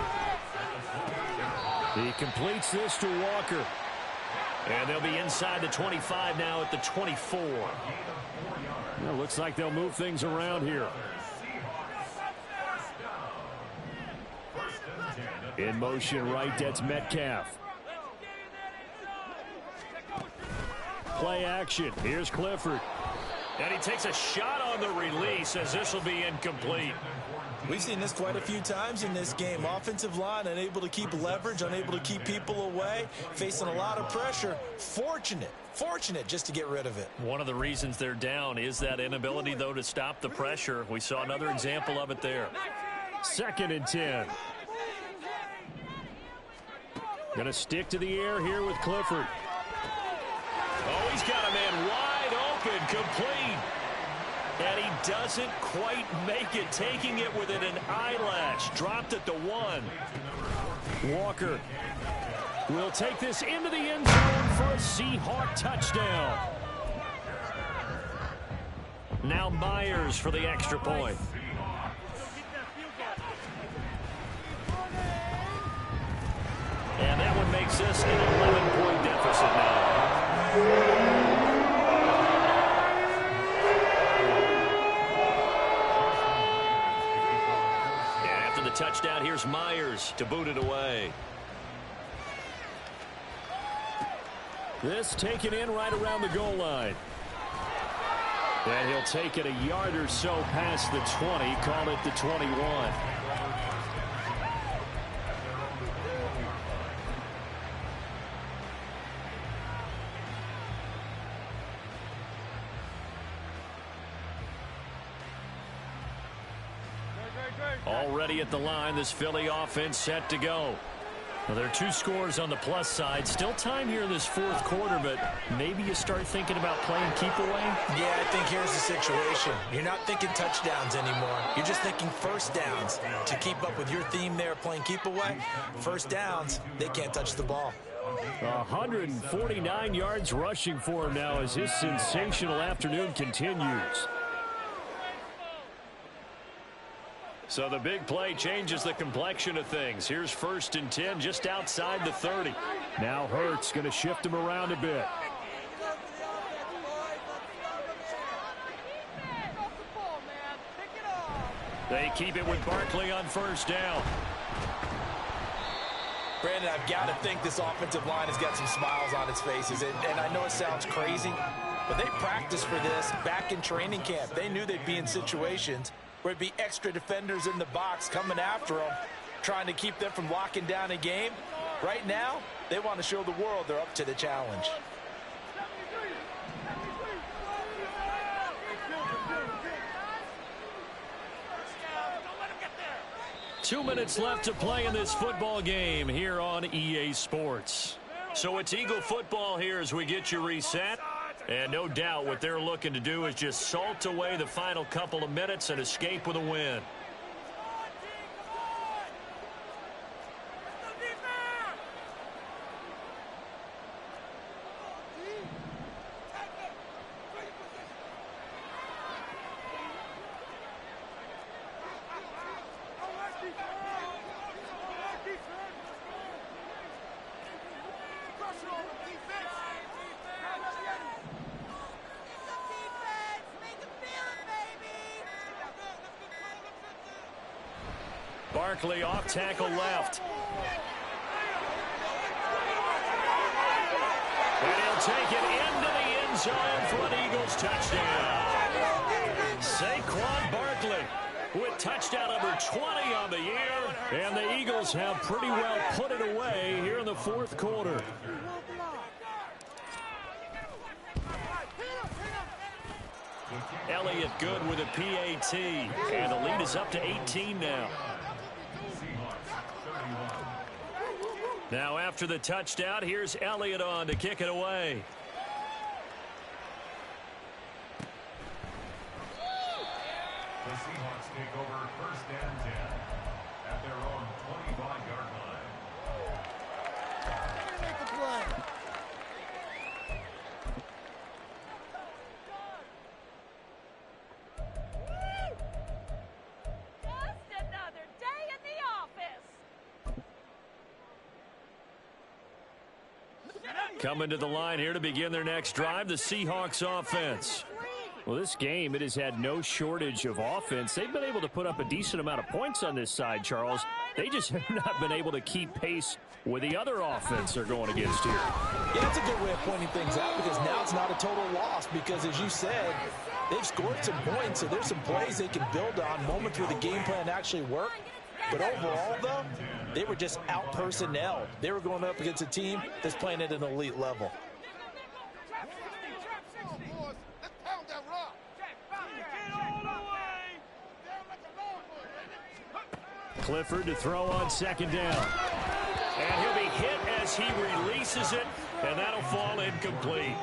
[SPEAKER 5] He completes this to Walker.
[SPEAKER 2] And they'll be inside the 25 now at the 24.
[SPEAKER 5] Well, looks like they'll move things around here. In motion right, that's Metcalf. Play action. Here's Clifford.
[SPEAKER 2] And he takes a shot on the release as this will be incomplete.
[SPEAKER 3] We've seen this quite a few times in this game. Offensive line unable to keep leverage, unable to keep people away, facing a lot of pressure. Fortunate just to get rid of it.
[SPEAKER 2] One of the reasons they're down is that inability, though, to stop the pressure. We saw another example of it there.
[SPEAKER 5] 2nd and 10. Going to stick to the air here with Clifford.
[SPEAKER 2] Oh, he's got a man wide open, complete. And he doesn't quite make it, taking it within an eyelash. Dropped at the 1.
[SPEAKER 5] Walker will take this into the end zone for a Seahawk touchdown.
[SPEAKER 2] Now Myers for the extra point. And that one makes this an 11-point deficit now. Touchdown. Here's Myers to boot it away.
[SPEAKER 5] This taken in right around the goal line. And he'll take it a yard or so past the 20. Call it the 21.
[SPEAKER 2] Already at the line, this Philly offense set to go. Well, there are 2 scores on the plus side. Still time here in this 4th quarter, but maybe you start thinking about playing keep away?
[SPEAKER 3] Yeah, I think here's the situation. You're not thinking touchdowns anymore. You're just thinking first downs. To keep up with your theme there, playing keep away, first downs, they can't touch the ball.
[SPEAKER 5] 149 yards rushing for him now as his sensational afternoon continues.
[SPEAKER 2] So the big play changes the complexion of things. Here's 1st and 10 just outside the 30.
[SPEAKER 5] Now Hurts going to shift him around a bit.
[SPEAKER 2] They keep it with Barkley on 1st down.
[SPEAKER 3] Brandon, I've got to think this offensive line has got some smiles on its faces. And I know it sounds crazy, but they practiced for this back in training camp. They knew they'd be in situations where it'd be extra defenders in the box coming after them, trying to keep them from locking down a game. Right now, they want to show the world they're up to the challenge.
[SPEAKER 2] Two minutes left to play in this football game here on EA Sports. So it's Eagle football here as we get you reset. And no doubt what they're looking to do is just salt away the final couple of minutes and escape with a win. Barkley off tackle left. And he'll take it into the end zone for an Eagles touchdown. Saquon Barkley with touchdown number 20 on the year. And the Eagles have pretty well put it away here in the fourth quarter. Elliott good with a PAT. And the lead is up to 18 now. Now after the touchdown, here's Elliott on to kick it away.
[SPEAKER 6] The Seahawks take over first and 10 at their own 25-yard line.
[SPEAKER 7] Make the play.
[SPEAKER 8] Just another day in the office.
[SPEAKER 2] Coming to the line here to begin their next drive, the Seahawks offense.
[SPEAKER 5] Well, this game, it has had no shortage of offense. They've been able to put up a decent amount of points on this side, Charles. They just have not been able to keep pace with the other offense they're going against here.
[SPEAKER 3] Yeah, it's a good way of pointing things out because now it's not a total loss because, as you said, they've scored some points, so there's some plays they can build on, moments where the game plan actually worked. But overall, though, they were just out-personnelled. They were going up against a team that's playing at an elite level.
[SPEAKER 5] Clifford to throw on second down.
[SPEAKER 2] And he'll be hit as he releases it, and that'll fall incomplete.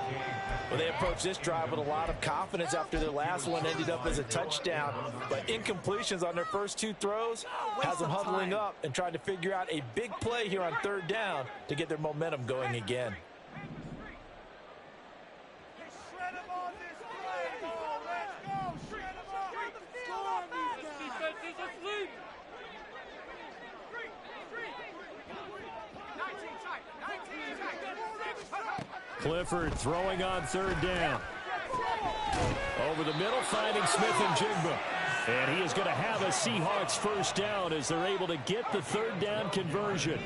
[SPEAKER 3] Well, they approached this drive with a lot of confidence after their last one ended up as a touchdown. But incompletions on their first two throws has them huddling up and trying to figure out a big play here on third down to get their momentum going again.
[SPEAKER 5] Clifford throwing on third down. Over the middle, finding Smith and Jigba. And he is going to have a Seahawks first down as they're able to get the third down conversion.
[SPEAKER 6] And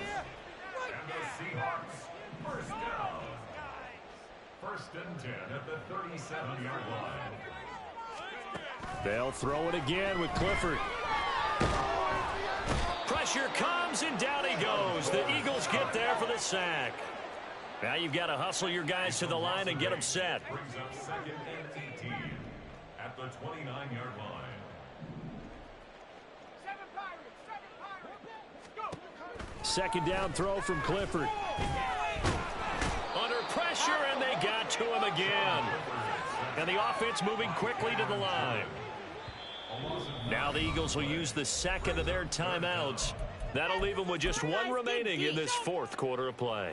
[SPEAKER 6] the Seahawks first down. First and 10 at the 37-yard line.
[SPEAKER 5] They'll throw it again with Clifford.
[SPEAKER 2] Pressure comes, and down he goes. The Eagles get there for the sack. Now you've got to hustle your guys to the line and get them set.
[SPEAKER 6] Brings up second and 18 at the 29-yard line.
[SPEAKER 5] Second down throw from Clifford.
[SPEAKER 2] Under pressure, and they got to him again. And the offense moving quickly to the line. Now the Eagles will use the second of their timeouts. That'll leave them with just one remaining in this fourth quarter of play.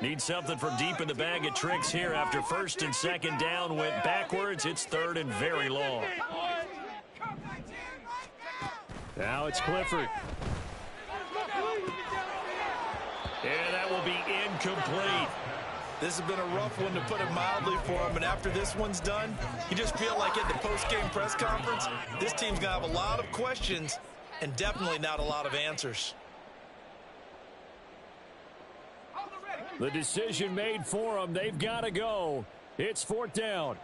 [SPEAKER 2] Need something from deep in the bag of tricks here after first and second down went backwards. It's third and very long.
[SPEAKER 5] Now it's Clifford.
[SPEAKER 2] And that will be incomplete.
[SPEAKER 3] This has been a rough one, to put it mildly, for him. And after this one's done, you just feel like at the post-game press conference, this team's going to have a lot of questions and definitely not a lot of answers.
[SPEAKER 5] The decision made for them. They've got to go. It's fourth down.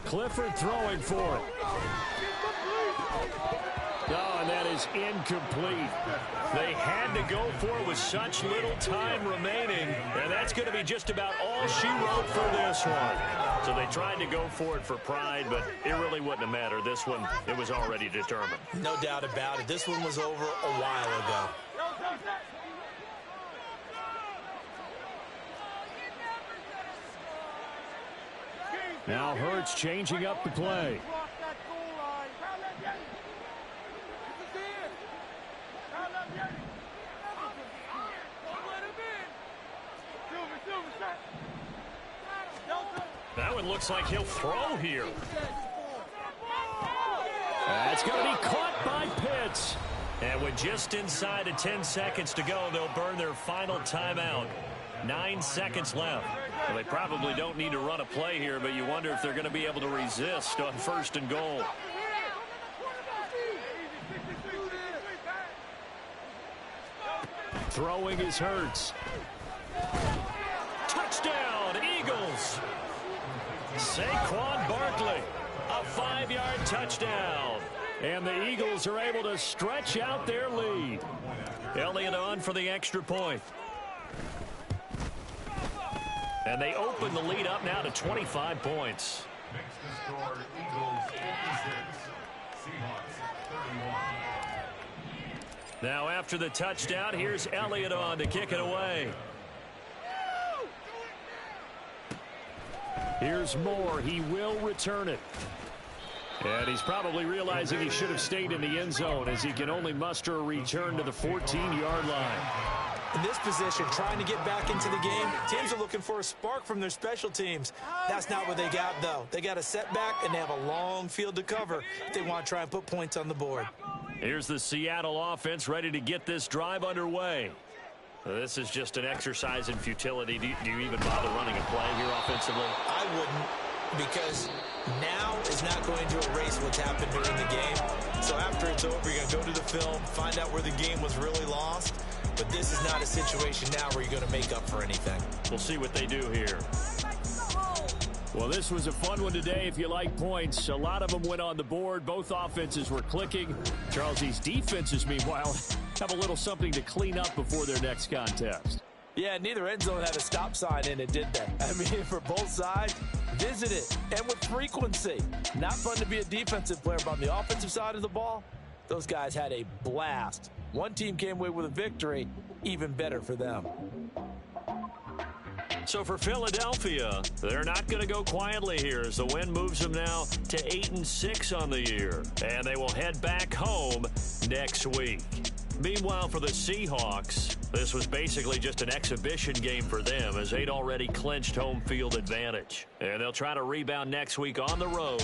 [SPEAKER 5] Clifford throwing for it. Oh, and that is incomplete. They had to go for it with such little time remaining, and that's going to be just about all she wrote for this one. So they tried to go for it for pride, but it really wouldn't have mattered. This one, it was already determined.
[SPEAKER 3] No doubt about it. This one was over a while ago.
[SPEAKER 5] Now Hurts changing up the play. That one looks like he'll throw here. That's going to be caught by Pitts.
[SPEAKER 2] And with just inside of 10 seconds to go, they'll burn their final timeout. 9 seconds left. Well, they probably don't need to run a play here, but you wonder if they're going to be able to resist on 1st and goal.
[SPEAKER 5] Throwing is Hurts.
[SPEAKER 2] Touchdown, Eagles. Saquon Barkley, a 5-yard touchdown.
[SPEAKER 5] And the Eagles are able to stretch out their lead.
[SPEAKER 2] Elliott on for the extra point. And they open the lead up now to 25 points.
[SPEAKER 6] Makes the score Eagles 56, Seahawks 31.
[SPEAKER 2] Now after the touchdown, here's Elliott on to kick it away.
[SPEAKER 5] Here's Moore. He will return it. And he's probably realizing he should have stayed in the end zone as he can only muster a return to the 14-yard line.
[SPEAKER 3] In this position, trying to get back into the game, teams are looking for a spark from their special teams. That's not what they got, though. They got a setback, and they have a long field to cover if they want to try and put points on the board.
[SPEAKER 2] Here's the Seattle offense ready to get this drive underway. This is just an exercise in futility. Do you even bother running a play here offensively?
[SPEAKER 3] I wouldn't, because now is not going to erase what's happened during the game. So after it's over, you're going to go to the film, find out where the game was really lost. But this is not a situation now where you're going to make up for anything.
[SPEAKER 2] We'll see what they do here.
[SPEAKER 5] Well, this was a fun one today if you like points. A lot of them went on the board. Both offenses were clicking. Charles, these defenses, meanwhile, have a little something to clean up before their next contest.
[SPEAKER 3] Yeah, neither end zone had a stop sign in it, did they? I mean, for both sides, visit it, and with frequency. Not fun to be a defensive player, but on the offensive side of the ball, those guys had a blast. One team came away with a victory, even better for them.
[SPEAKER 2] So for Philadelphia, they're not going to go quietly here as the win moves them now to 8-6 on the year. And they will head back home next week. Meanwhile, for the Seahawks, this was basically just an exhibition game for them as they'd already clinched home field advantage. And they'll try to rebound next week on the road.